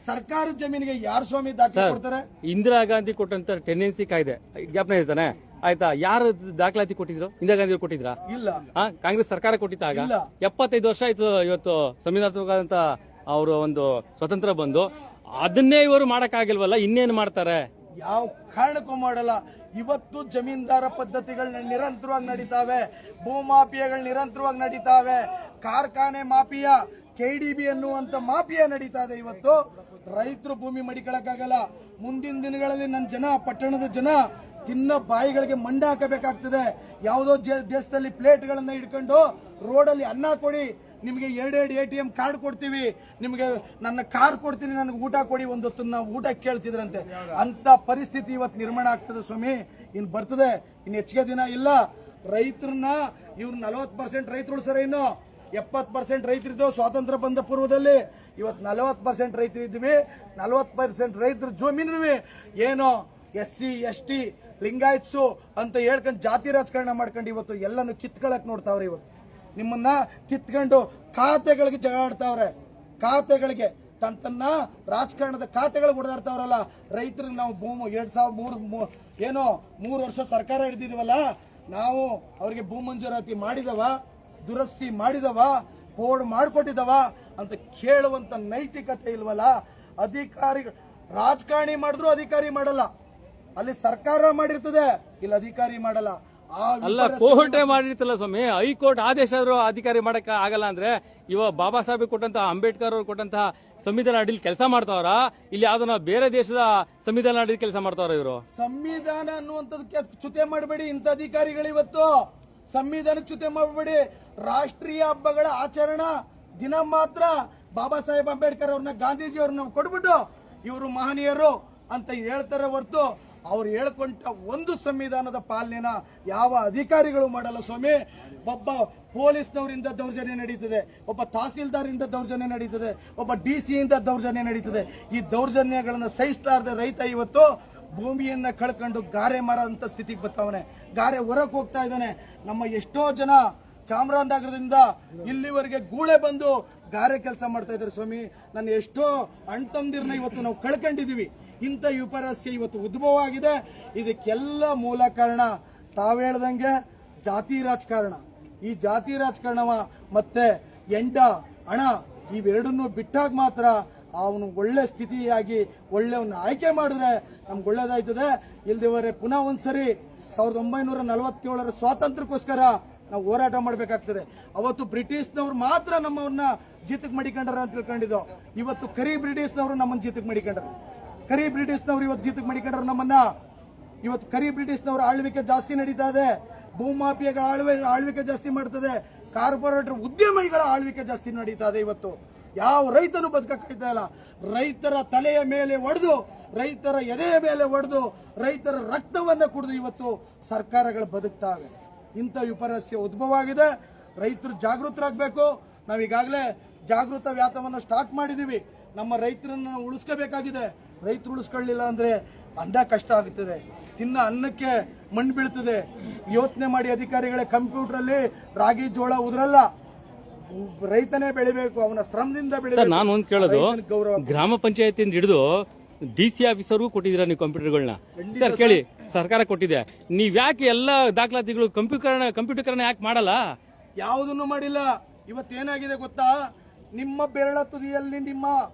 ಸರ್ಕಾರದ ಜಮೀನಿಗೆ ಯಾರು ಸ್ವಾಮಿ ದಾಖಲೆ ಕೊಡ್ತಾರೆ?
ಇಂದಿರಾ ಗಾಂಧಿ ಕೊಟ್ಟಂತ ಟೆಂಡೆನ್ಸಿ ಕಾಯ್ದೆ ಜ್ಞಾಪನ ಇರ್ತಾನೆ ಆಯ್ತಾ? ಯಾರು ದಾಖಲಾತಿ ಕೊಟ್ಟಿದ್ರು? ಇಂದಿರಾ ಗಾಂಧಿ ಕೊಟ್ಟಿದ್ರಾ?
ಇಲ್ಲ.
ಕಾಂಗ್ರೆಸ್ ಸರ್ಕಾರ ಕೊಟ್ಟಿದ್ದಾಗ 75 ವರ್ಷ ಆಯ್ತು ಇವತ್ತು ಸಂವಿಧಾನಾತ್ಮಕವಾದಂತ ಅವರು ಒಂದು ಸ್ವತಂತ್ರ ಬಂದು. ಅದನ್ನೇ ಇವರು ಮಾಡಕ್ ಆಗಿಲ್ವಲ್ಲ, ಇನ್ನೇನು ಮಾಡ್ತಾರೆ?
ಯಾವ ಕಾರಣಕ್ಕೂ ಮಾಡಲ್ಲ. ಇವತ್ತು ಜಮೀನ್ದಾರ ಪದ್ಧತಿಗಳನ್ನ ನಿರಂತರವಾಗಿ ನಡೀತಾವೆ, ಭೂಮಾಫಿಯಾಗಳು ನಿರಂತರವಾಗಿ ನಡೀತಾವೆ, ಕಾರ್ಖಾನೆ ಮಾಫಿಯಾ KDB ಅನ್ನುವಂತ ಮಾಫಿಯಾ ನಡೀತಾ ಇದೆ. ಇವತ್ತು ರೈತರು ಭೂಮಿ ಮಡಿಕೊಳ್ಳಕ್ಕಾಗಲ್ಲ. ಮುಂದಿನ ದಿನಗಳಲ್ಲಿ ನನ್ನ ಜನ, ಪಟ್ಟಣದ ಜನ ತಿನ್ನ ಬಾಯಿಗಳಿಗೆ ಮಂಡ ಹಾಕಬೇಕಾಗ್ತದೆ. ಯಾವುದೋ ದೇಶದಲ್ಲಿ ಪ್ಲೇಟ್ಗಳನ್ನ ಇಟ್ಕೊಂಡು ರೋಡಲ್ಲಿ ಅನ್ನ ಕೊಡಿ, ನಿಮಗೆ 2 ATM ಕಾರ್ಡ್ ಕೊಡ್ತೀವಿ, ನಿಮಗೆ ನನ್ನ ಕಾರ್ ಕೊಡ್ತೀನಿ, ನನಗೆ ಊಟ ಕೊಡಿ, ಒಂದೊತ್ತು ನಾವು ಊಟ ಕೇಳ್ತಿದ್ರಂತೆ. ಅಂತ ಪರಿಸ್ಥಿತಿ ಇವತ್ತು ನಿರ್ಮಾಣ ಆಗ್ತದೆ ಸ್ವಾಮಿ. ಇನ್ನು ಬರ್ತದೆ, ಇನ್ನು ಹೆಚ್ಚಿಗೆ ದಿನ ಇಲ್ಲ. ರೈತರನ್ನ ಇವ್ರು 40% ರೈತರು ಉಳಿಸ್ತಾರೆ, ಇನ್ನು 70% ರೈತರಿದ್ದು ಸ್ವಾತಂತ್ರ್ಯ ಬಂದ ಪೂರ್ವದಲ್ಲಿ. ಇವತ್ತು 40% ರೈತರಿದ್ವಿ. 40% ರೈತರ ಜಮೀನು ಏನೋ SC ST ಲಿಂಗಾಯತ್ಸು ಅಂತ ಹೇಳ್ಕೊಂಡು ಜಾತಿ ರಾಜಕಾರಣ ಮಾಡ್ಕೊಂಡು ಇವತ್ತು ಎಲ್ಲಾನು ಕಿತ್ಕೊಳಕ್ ನೋಡ್ತಾವ್ರೆ. ಇವತ್ತು ನಿಮ್ಮನ್ನ ಕಿತ್ಕೊಂಡು ಖಾತೆಗಳಿಗೆ ಜಗಾಡ್ತಾವ್ರೆ. ಖಾತೆಗಳಿಗೆ ತನ್ನ ರಾಜಕಾರಣದ ಖಾತೆಗಳಿಗೆ ಓಡಾಡ್ತಾವ್ರಲ್ಲ. ರೈತರಿಗೆ ನಾವು 2003 ಏನೋ 3 ವರ್ಷ ಸರ್ಕಾರ ಹಿಡಿದಿದೀವಲ್ಲ, ನಾವು ಅವ್ರಿಗೆ ಭೂ ಮಂಜೂರಾತಿ ಮಾಡಿದವ, ದುರಸ್ತಿ ಮಾಡಿದವ, ಬೋರ್ಡ್ ಮಾಡಿಕೊಟ್ಟಿದವ ಅಂತ ಕೇಳುವಂತ ನೈತಿಕತೆ ಇಲ್ವಲ್ಲ. ಅಧಿಕಾರಿಗಳು ರಾಜಕಾರಣಿ ಮಾಡಿದ್ರು ಅಧಿಕಾರಿ ಮಾಡಲ್ಲ. ಅಲ್ಲಿ ಸರ್ಕಾರ ಮಾಡಿರ್ತದೆ, ಇಲ್ಲಿ ಅಧಿಕಾರಿ ಮಾಡಲ್ಲ.
ಅಲ್ಲ, ಕೋರ್ಟೇ ಮಾಡಿರ್ತಲ್ಲ ಸ್ವಾಮಿ. ಹೈಕೋರ್ಟ್ ಆದೇಶ ಆದ್ರೂ ಅಧಿಕಾರಿ ಮಾಡಕ್ ಆಗಲ್ಲ ಅಂದ್ರೆ ಇವಾಗ ಬಾಬಾ ಸಾಹೇಬ್ ಕೊಟ್ಟಂತಹ, ಅಂಬೇಡ್ಕರ್ ಅವರು ಕೊಟ್ಟಂತಹ ಸಂವಿಧಾನ ಅಡಿಲಿ ಕೆಲಸ ಮಾಡ್ತಾವ್ರ? ಇಲ್ಲಿ ಯಾವ್ದನ್ನ ಬೇರೆ ದೇಶದ ಸಂವಿಧಾನ ಅಡಿಲಿ ಕೆಲಸ ಮಾಡ್ತಾವ್ರ ಇವರು?
ಸಂವಿಧಾನ ಅನ್ನುವಂಥದಕ್ಕೆ ಚ್ಯುತಿ ಮಾಡಬೇಡಿ. ಇಂಥ ಅಧಿಕಾರಿಗಳು ಇವತ್ತು ಸಂವಿಧಾನಕ್ಕೆ ಚ್ಯುತಿ ಮಾಡಬೇಡಿ. ರಾಷ್ಟ್ರೀಯ ಹಬ್ಬಗಳ ಆಚರಣಾ ದಿನ ಮಾತ್ರ ಬಾಬಾ ಸಾಹೇಬ್ ಅಂಬೇಡ್ಕರ್ ಅವ್ರನ್ನ, ಗಾಂಧೀಜಿ ಅವ್ರನ್ನ ಕೊಡ್ಬಿಟ್ಟು ಇವರು ಮಹನೀಯರು ಅಂತ ಹೇಳ್ತಾರೆ ಹೊರತು ಅವ್ರು ಹೇಳ್ಕೊಂಡ ಒಂದು ಸಂವಿಧಾನದ ಪಾಲನೆನ ಯಾವ ಅಧಿಕಾರಿಗಳು ಮಾಡಲ್ಲ ಸ್ವಾಮಿ. ಒಬ್ಬ ಪೊಲೀಸ್ನವರಿಂದ ದೌರ್ಜನ್ಯ ನಡೀತದೆ, ಒಬ್ಬ ತಹಸೀಲ್ದಾರಿಂದ ದೌರ್ಜನ್ಯ ನಡೀತದೆ, ಒಬ್ಬ DC ಇಂದ ದೌರ್ಜನ್ಯ ನಡೀತದೆ. ಈ ದೌರ್ಜನ್ಯಗಳನ್ನ ಸಹಿಸಲಾರದೆ ರೈತ ಇವತ್ತು ಭೂಮಿಯನ್ನ ಕಳ್ಕೊಂಡು ಗಾರೆ ಮರ ಅಂತ ಸ್ಥಿತಿಗೆ ಬರ್ತಾವನೆ. ಗಾರೆ ಹೊರಕ್ಕೆ ಹೋಗ್ತಾ ಇದ್ದಾನೆ. ನಮ್ಮ ಎಷ್ಟೋ ಜನ ಚಾಮರಾಜನಗರದಿಂದ ಇಲ್ಲಿವರೆಗೆ ಗೂಳೆ ಬಂದು ಗಾರೆ ಕೆಲಸ ಮಾಡ್ತಾ ಇದ್ದಾರೆ ಸ್ವಾಮಿ. ನನ್ನ ಎಷ್ಟೋ ಅಣ್ತಂದಿರನ್ನ ಇವತ್ತು ನಾವು ಕಳ್ಕೊಂಡಿದೀವಿ. ಇಂಥ ವಿಪರ್ಯಾಸ ಇವತ್ತು ಉದ್ಭವ ಆಗಿದೆ. ಇದಕ್ಕೆಲ್ಲ ಮೂಲ ಕಾರಣ ತಾವು ಹೇಳ್ದಂಗೆ ಜಾತಿ ರಾಜಕಾರಣ. ಈ ಜಾತಿ ರಾಜಕಾರಣವ ಮತ್ತೆ ಹಣ ಇವೆರಡನ್ನು ಬಿಟ್ಟಾಗ ಮಾತ್ರ ಅವನು ಒಳ್ಳೆ ಸ್ಥಿತಿಯಾಗಿ ಒಳ್ಳೆಯವನ್ನ ಆಯ್ಕೆ ಮಾಡಿದ್ರೆ ನಮ್ಗೆ ಒಳ್ಳೇದಾಯ್ತದೆ. ಇಲ್ದಿವರೆ ಪುನಃ ಒಂದ್ಸರಿ 1947 ಸ್ವಾತಂತ್ರ್ಯಕ್ಕೋಸ್ಕರ ನಾವು ಹೋರಾಟ ಮಾಡಬೇಕಾಗ್ತದೆ. ಅವತ್ತು ಬ್ರಿಟಿಷ್ನವ್ರು ಮಾತ್ರ ನಮ್ಮನ್ನ ಜೀತಕ್ಕೆ ಮಡಿಕೊಂಡ್ರ ಅಂತ ತಿಳ್ಕೊಂಡಿದ್ದು. ಇವತ್ತು ಕರಿ ಬ್ರಿಟಿಷ್ನವರು ನಮ್ಮನ್ನ ಜೀತಕ್ಕೆ ಮಡಿಕೊಂಡ್ರು. ಕರಿ ಬ್ರಿಟಿಷ್ನವ್ರು ಇವತ್ತು ಜೀತಕ್ಕೆ ಮಡಿಕೊಂಡ್ರು ನಮ್ಮನ್ನ. ಇವತ್ತು ಕರಿ ಬ್ರಿಟಿಷ್ನವರ ಆಳ್ವಿಕೆ ಜಾಸ್ತಿ ನಡೀತಾ ಇದೆ. ಭೂಮಾಫಿಯಾಗಳ ಆಳ್ವಿಕೆ ಜಾಸ್ತಿ ಮಾಡ್ತದೆ. ಕಾರ್ಪೊರೇಟರ್ ಉದ್ಯಮಿಗಳ ಆಳ್ವಿಕೆ ಜಾಸ್ತಿ ನಡೀತಾ ಇದೆ ಇವತ್ತು. ಯಾವ ರೈತನು ಬದುಕಕ್ಕಾಯ್ತಾ ಇಲ್ಲ. ರೈತರ ತಲೆಯ ಮೇಲೆ ಒಡೆದು, ರೈತರ ಎದೆಯ ಮೇಲೆ ಒಡೆದು, ರೈತರ ರಕ್ತವನ್ನ ಕುಡಿದು ಇವತ್ತು ಸರ್ಕಾರಗಳು ಬದುಕ್ತಾವೆ. ಇಂಥ ವಿಪರ್ಯಾಸ ಉದ್ಭವ ಆಗಿದೆ. ರೈತರು ಜಾಗೃತರಾಗಬೇಕು. ನಾವೀಗಾಗಲೇ ಜಾಗೃತ ವ್ಯಾತವನ್ನು ಸ್ಟಾರ್ಟ್ ಮಾಡಿದ್ದೀವಿ. ನಮ್ಮ ರೈತರನ್ನ ಉಳಿಸ್ಕೋಬೇಕಾಗಿದೆ. ರೈತರು ಉಳಿಸ್ಕೊಳ್ಳಿಲ್ಲ ಅಂದ್ರೆ ಅನ್ನ ಕಷ್ಟ ಆಗುತ್ತದೆ, ತಿನ್ನ ಅನ್ನಕ್ಕೆ ಮಣ್ಣು ಬೀಳ್ತದೆ. ಯೋಚನೆ ಮಾಡಿ ಅಧಿಕಾರಿಗಳೇ, ಕಂಪ್ಯೂಟರಲ್ಲಿ ರಾಗಿ ಜೋಳ ಉದ್ರಲ್ಲ, ರೈತನೇ ಬೆಳಿಬೇಕು, ಅವನ ಶ್ರಮದಿಂದ
ಸರ್
ಬೆಳಿಬೇಕು.
ನಾನು ಒಂದು ಕೇಳೋದು,
ರೈತನಿಗೆ ಗೌರವ.
ಗ್ರಾಮ ಪಂಚಾಯತಿಯಿಂದ ಹಿಡಿದು DC ಆಫೀಸರ್ಗೂ ಕೊಟ್ಟಿದ್ದೀರಾ ನೀವು ಕಂಪ್ಯೂಟರ್ಗಳನ್ನ? ಸರ್ ಕೇಳಿ, ಸರ್ಕಾರ ಕೊಟ್ಟಿದೆ, ನೀವ್ ಯಾಕೆ ಎಲ್ಲ ದಾಖಲಾತಿಗಳು ಕಂಪ್ಯೂಟರ್ಕರಣ ಯಾಕೆ ಮಾಡಲ್ಲ?
ಯಾವುದನ್ನು ಮಾಡಿಲ್ಲ. ಇವತ್ತೇನಾಗಿದೆ ಗೊತ್ತಾ, ನಿಮ್ಮ ಬೆರಳ ತುದಿಯಲ್ಲಿ ನಿಮ್ಮ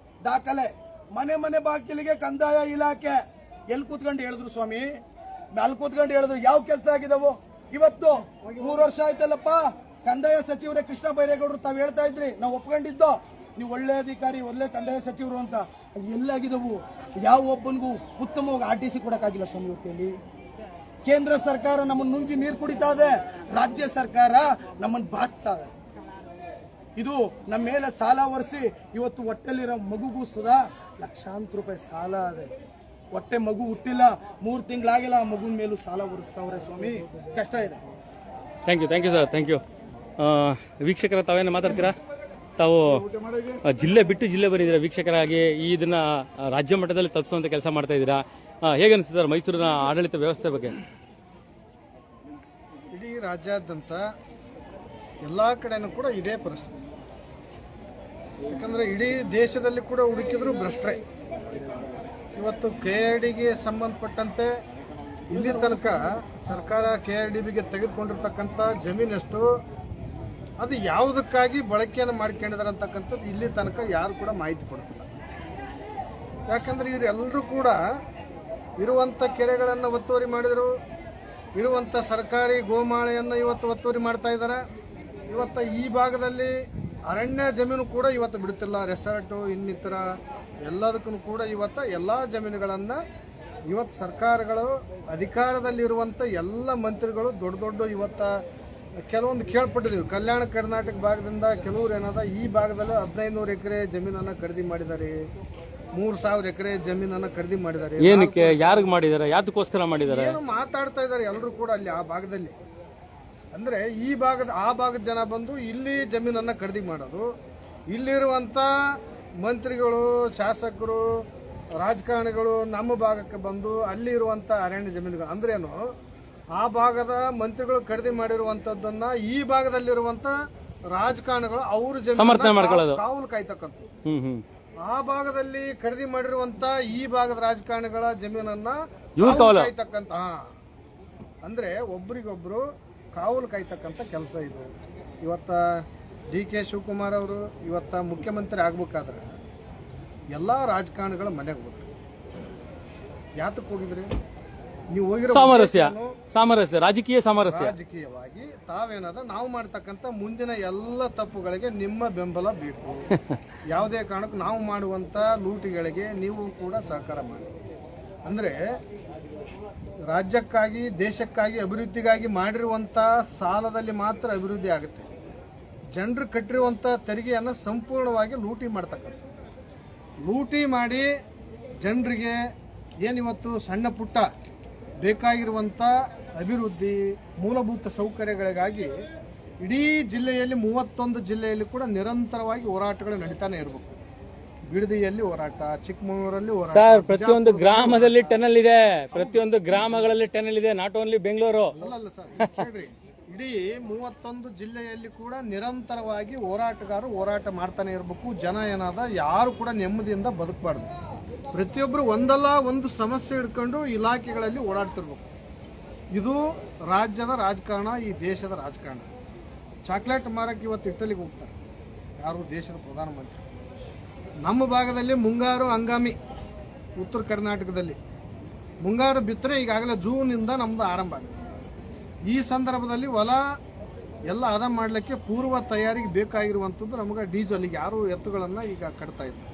ದಾಖಲೆ, ಮನೆ ಮನೆ ಬಾಗಿಲಿಗೆ ಕಂದಾಯ ಇಲಾಖೆ. ಎಲ್ಲಿ ಕೂತ್ಕೊಂಡು ಹೇಳಿದ್ರು ಸ್ವಾಮಿ? ಅಲ್ಲಿ ಕೂತ್ಕೊಂಡು ಹೇಳಿದ್ರು. ಯಾವ ಕೆಲಸ ಆಗಿದವು? ಇವತ್ತು 3 ವರ್ಷ ಆಯ್ತಲ್ಲಪ್ಪ, ಕಂದಾಯ ಸಚಿವರೇ ಕೃಷ್ಣ ಬೈರೇಗೌಡರು ತಾವು ಹೇಳ್ತಾ ಇದ್ರಿ, ನಾವು ಒಪ್ಕೊಂಡಿದ್ದೋ ನೀವು ಒಳ್ಳೆ ಅಧಿಕಾರಿ, ಒಳ್ಳೆ ಕಂದಾಯ ಸಚಿವರು ಅಂತ. ಎಲ್ಲಾಗಿದವು? ಯಾವ ಒಬ್ಬನಿಗೂ ಉತ್ತಮವಾಗಿ RTC ಕೊಡಕ್ಕಾಗಿಲ್ಲ ಸ್ವಾಮಿ. ಇವತ್ತೇಳಿ ಕೇಂದ್ರ ಸರ್ಕಾರ ನಮ್ಮನ್ನು ನುಂಗಿ ನೀರು ಕುಡಿತಾ ಇದೆ, ರಾಜ್ಯ ಸರ್ಕಾರ ನಮ್ಮನ್ನು ಬಾಕ್ತಾ ಇದೆ. ಇದು ನಮ್ಮ ಮೇಲೆ ಸಾಲ ಒರೆಸಿ ಇವತ್ತು ಹೊಟ್ಟೆಲಿರೋ ಮಗುಗೂ ಸುಧಾ ಲಕ್ಷಾಂತರ ರೂಪಾಯಿ ಸಾಲ ಇದೆ. ಹೊಟ್ಟೆ ಮಗು ಹುಟ್ಟಿಲ್ಲ, 3 ತಿಂಗಳಾಗಿಲ್ಲ, ಆ ಮಗುವಿನ ಮೇಲೂ ಸಾಲ ಒರೆಸ್ತಾವ್ರೆ ಸ್ವಾಮಿ. ಕಷ್ಟ ಇದೆ.
Thank you sir, thank you. ವೀಕ್ಷಕರ, ತಾವೇನು ಮಾತಾಡ್ತೀರಾ? ತಾವು ಜಿಲ್ಲೆ ಬಿಟ್ಟು ಜಿಲ್ಲೆ ಬಂದಿದ್ದೀರಾ ವೀಕ್ಷಕರಾಗಿ, ಇದನ್ನ ರಾಜ್ಯ ಮಟ್ಟದಲ್ಲಿ ತಲುಪಿಸುವಂತ ಕೆಲಸ ಮಾಡ್ತಾ ಇದ್ದೀರಾ. ಹೇಗನ್ಸುತ್ತೆ ಸರ್ ಮೈಸೂರಿನ ಆಡಳಿತ ವ್ಯವಸ್ಥೆ ಬಗ್ಗೆ?
ಇಡೀ ರಾಜ್ಯಾದ್ಯಂತ ಎಲ್ಲ ಕಡೆನೂ ಕೂಡ ಇದೇ ಪರಿಸ್ಥಿತಿ. ಯಾಕಂದರೆ ಇಡೀ ದೇಶದಲ್ಲಿ ಕೂಡ ಹುಡುಕಿದ್ರು ಭ್ರಷ್ಟರೇ. ಇವತ್ತು KIDಗೆ ಸಂಬಂಧಪಟ್ಟಂತೆ ಇಲ್ಲಿ ತನಕ ಸರ್ಕಾರ KIDಬಿಗೆ ತೆಗೆದುಕೊಂಡಿರ್ತಕ್ಕಂಥ ಜಮೀನಷ್ಟು ಅದು ಯಾವುದಕ್ಕಾಗಿ ಬಳಕೆಯನ್ನು ಮಾಡ್ಕೊಂಡಿದ್ದಾರೆ ಅಂತಕ್ಕಂಥದ್ದು ಇಲ್ಲಿ ತನಕ ಯಾರು ಕೂಡ ಮಾಹಿತಿ ಕೊಡ್ತಿಲ್ಲ. ಯಾಕಂದರೆ ಇವರೆಲ್ಲರೂ ಕೂಡ ಇರುವಂಥ ಕೆರೆಗಳನ್ನು ಒತ್ತುವರಿ ಮಾಡಿದರು, ಇರುವಂಥ ಸರ್ಕಾರಿ ಗೋಮಾಳೆಯನ್ನು ಇವತ್ತು ಒತ್ತುವರಿ ಮಾಡ್ತಾ ಇದ್ದಾರೆ. ಇವತ್ತು ಈ ಭಾಗದಲ್ಲಿ ಅರಣ್ಯ ಜಮೀನು ಕೂಡ ಇವತ್ತು ಬಿಡುತ್ತಿಲ್ಲ. ರೆಸಾರ್ಟು ಇನ್ನಿತರ ಎಲ್ಲದಕ್ಕೂ ಕೂಡ ಇವತ್ತು ಎಲ್ಲ ಜಮೀನುಗಳನ್ನು ಇವತ್ತು ಸರ್ಕಾರಗಳು, ಅಧಿಕಾರದಲ್ಲಿರುವಂಥ ಎಲ್ಲ ಮಂತ್ರಿಗಳು ದೊಡ್ಡ ಇವತ್ತು ಕೆಲವೊಂದು ಕೇಳ್ಪಟ್ಟಿದ್ದೀವಿ. ಕಲ್ಯಾಣ ಕರ್ನಾಟಕ ಭಾಗದಿಂದ ಕೆಲವರು ಏನದ ಈ ಭಾಗದಲ್ಲಿ 1500 ಎಕರೆ ಜಮೀನನ್ನು ಖರೀದಿ ಮಾಡಿದ್ದಾರೆ, 3000 ಎಕರೆ ಜಮೀನನ್ನು ಖರೀದಿ ಮಾಡಿದ್ದಾರೆ.
ಏನಕ್ಕೆ, ಯಾರಿಗೆ ಮಾಡಿದ್ದಾರೆ, ಯಾತಕ್ಕೋಸ್ಕರ ಮಾಡಿದ್ದಾರೆ?
ಏನು ಮಾತಾಡ್ತಾ ಇದ್ದಾರೆ ಎಲ್ಲರೂ ಕೂಡ ಅಲ್ಲಿ ಆ ಭಾಗದಲ್ಲಿ. ಅಂದ್ರೆ ಆ ಭಾಗದ ಜನ ಬಂದು ಇಲ್ಲಿ ಜಮೀನನ್ನ ಖರೀದಿ ಮಾಡೋದು, ಇಲ್ಲಿರುವಂತ ಮಂತ್ರಿಗಳು, ಶಾಸಕರು, ರಾಜಕಾರಣಿಗಳು ನಮ್ಮ ಭಾಗಕ್ಕೆ ಬಂದು ಅಲ್ಲಿ ಇರುವಂತ ಅರಣ್ಯ ಜಮೀನುಗಳು ಅಂದ್ರೇನು, ಆ ಭಾಗದ ಮಂತ್ರಿಗಳು ಖರೀದಿ ಮಾಡಿರುವಂತದ್ದನ್ನ ಈ ಭಾಗದಲ್ಲಿರುವಂತ ರಾಜಕಾರಣಿಗಳು ಅವ್ರ ಜಮೀನು ಕಾವಲು ಕಾಯ್ತಕ್ಕಂಥ. ಆ ಭಾಗದಲ್ಲಿ ಖರೀದಿ ಮಾಡಿರುವಂತ ಈ ಭಾಗದ ರಾಜಕಾರಣಿಗಳ ಜಮೀನನ್ನ ಕಾಯ್ತಕ್ಕಂತ, ಅಂದ್ರೆ ಒಬ್ರಿಗೊಬ್ರು ಕಾವಲು ಕಾಯ್ತಕ್ಕಂಥ ಕೆಲಸ ಇದು. ಇವತ್ತ DK ಶಿವಕುಮಾರ್ ಅವರು ಇವತ್ತ ಮುಖ್ಯಮಂತ್ರಿ ಆಗ್ಬೇಕಾದ್ರೆ ಎಲ್ಲ ರಾಜಕಾರಣಿಗಳ ಮನೆಗೆ ಹೋಗ್ರಿ. ಯಾತಕ್ಕೆ ಹೋಗಿದ್ರಿ ನೀವು? ಹೋಗಿರೋ
ಸಾಮರಸ್ಯ, ರಾಜಕೀಯ ಸಾಮರಸ್ಯ.
ರಾಜಕೀಯವಾಗಿ ತಾವೇನದ ನಾವು ಮಾಡ್ತಕ್ಕಂಥ ಮುಂದಿನ ಎಲ್ಲ ತಪ್ಪುಗಳಿಗೆ ನಿಮ್ಮ ಬೆಂಬಲ ಬೇಕು. ಯಾವುದೇ ಕಾರಣಕ್ಕೂ ನಾವು ಮಾಡುವಂತ ಲೂಟಿಗಳಿಗೆ ನೀವು ಕೂಡ ಸಹಕಾರ ಮಾಡಿ. ಅಂದ್ರೆ ರಾಜ್ಯಕ್ಕಾಗಿ, ದೇಶಕ್ಕಾಗಿ, ಅಭಿವೃದ್ಧಿಗಾಗಿ ಮಾಡಿರುವಂತ ಸಾಲದಲ್ಲಿ ಮಾತ್ರ ಅಭಿವೃದ್ಧಿ ಆಗುತ್ತೆ. ಜನರು ಕಟ್ಟಿರುವಂತ ತೆರಿಗೆಯನ್ನು ಸಂಪೂರ್ಣವಾಗಿ ಲೂಟಿ ಮಾಡ್ತಕ್ಕಂಥ, ಲೂಟಿ ಮಾಡಿ ಜನರಿಗೆ ಏನಿವತ್ತು ಸಣ್ಣ ಪುಟ್ಟ ಬೇಕಾಗಿರುವಂಥ ಅಭಿವೃದ್ಧಿ, ಮೂಲಭೂತ ಸೌಕರ್ಯಗಳಿಗಾಗಿ ಇಡೀ ಜಿಲ್ಲೆಯಲ್ಲಿ 31 ಜಿಲ್ಲೆಯಲ್ಲಿ ಕೂಡ ನಿರಂತರವಾಗಿ ಹೋರಾಟಗಳು ನಡೀತಾನೆ ಇರಬೇಕು. ಬಿಡದಿಯಲ್ಲಿ ಹೋರಾಟ, ಚಿಕ್ಕಮಗಳೂರಲ್ಲಿ ಹೋರಾಟ.
ಸರ್, ಪ್ರತಿಯೊಂದು ಗ್ರಾಮದಲ್ಲಿ ಟನಲ್ ಇದೆ, ಪ್ರತಿಯೊಂದು ಗ್ರಾಮಗಳಲ್ಲಿ ಟನಲ್ ಇದೆ, ನಾಟ್ ಓನ್ಲಿ ಬೆಂಗಳೂರು.
ಅಲ್ಲಲ್ಲ ಸರ್, ಹೇಳ್ರಿ, ಇಡೀ 31 ಜಿಲ್ಲೆಯಲ್ಲಿ ಕೂಡ ನಿರಂತರವಾಗಿ ಹೋರಾಟಗಾರರು ಹೋರಾಟ ಮಾಡ್ತಾನೆ ಇರಬೇಕು. ಜನ ಏನಾದ ಯಾರು ಕೂಡ ನೆಮ್ಮದಿಯಿಂದ ಬದುಕಬಾರ್ದು. ಪ್ರತಿಯೊಬ್ಬರು ಒಂದಲ್ಲ ಒಂದು ಸಮಸ್ಯೆ ಹಿಡ್ಕೊಂಡು ಇಲಾಖೆಗಳಲ್ಲಿ ಓಡಾಡ್ತಿರ್ಬೇಕು. ಇದು ರಾಜ್ಯದ ರಾಜಕಾರಣ, ಈ ದೇಶದ ರಾಜಕಾರಣ. ಚಾಕ್ಲೇಟ್ ಮಾರಕ್ಕೆ ಇವತ್ತು ಇಟಲಿಗೆ ಹೋಗ್ತಾರೆ ಯಾರು? ದೇಶದ ಪ್ರಧಾನಮಂತ್ರಿ. ನಮ್ಮ ಭಾಗದಲ್ಲಿ ಮುಂಗಾರು ಹಂಗಾಮಿ, ಉತ್ತರ ಕರ್ನಾಟಕದಲ್ಲಿ ಮುಂಗಾರು ಬಿತ್ತನೆ ಈಗಾಗಲೇ ಜೂನಿಂದ ನಮ್ದು ಆರಂಭ ಆಗಿದೆ. ಈ ಸಂದರ್ಭದಲ್ಲಿ ಹೊಲ ಎಲ್ಲ ಹದ ಮಾಡಲಿಕ್ಕೆ ಪೂರ್ವ ತಯಾರಿಗೆ ಬೇಕಾಗಿರುವಂಥದ್ದು ನಮಗೆ ಡೀಸೆಲ್ಗೆ ಯಾರು ಎತ್ತುಗಳನ್ನು ಈಗ ಕಟ್ತಾ ಇದ್ದಾರೆ.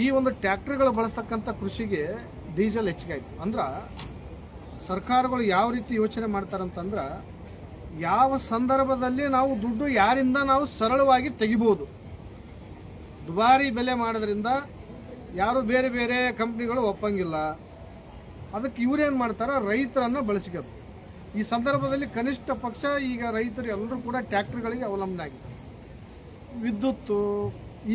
ಈ ಒಂದು ಟ್ರ್ಯಾಕ್ಟರ್ಗಳು ಬಳಸ್ತಕ್ಕಂಥ ಕೃಷಿಗೆ ಡೀಸೆಲ್ ಹೆಚ್ಚಿಗೆ ಆಯಿತು. ಅಂದ್ರೆ ಸರ್ಕಾರಗಳು ಯಾವ ರೀತಿ ಯೋಚನೆ ಮಾಡ್ತಾರಂತಂದ್ರೆ, ಯಾವ ಸಂದರ್ಭದಲ್ಲಿ ನಾವು ದುಡ್ಡು ಯಾರಿಂದ ನಾವು ಸರಳವಾಗಿ ತೆಗಿಬೋದು, ದುಬಾರಿ ಬೆಲೆ ಮಾಡೋದ್ರಿಂದ ಯಾರು ಬೇರೆ ಬೇರೆ ಕಂಪ್ನಿಗಳು ಒಪ್ಪಂಗಿಲ್ಲ. ಅದಕ್ಕೆ ಇವ್ರೇನು ಮಾಡ್ತಾರೆ, ರೈತರನ್ನು ಬಳಸಿಕೊಂಡು ಈ ಸಂದರ್ಭದಲ್ಲಿ ಕನಿಷ್ಠ ಪಕ್ಷ ಈಗ ರೈತರು ಎಲ್ಲರೂ ಕೂಡ ಟ್ರ್ಯಾಕ್ಟರ್ಗಳಿಗೆ ಅವಲಂಬನೆ ಆಗಿದೆ. ವಿದ್ಯುತ್ತು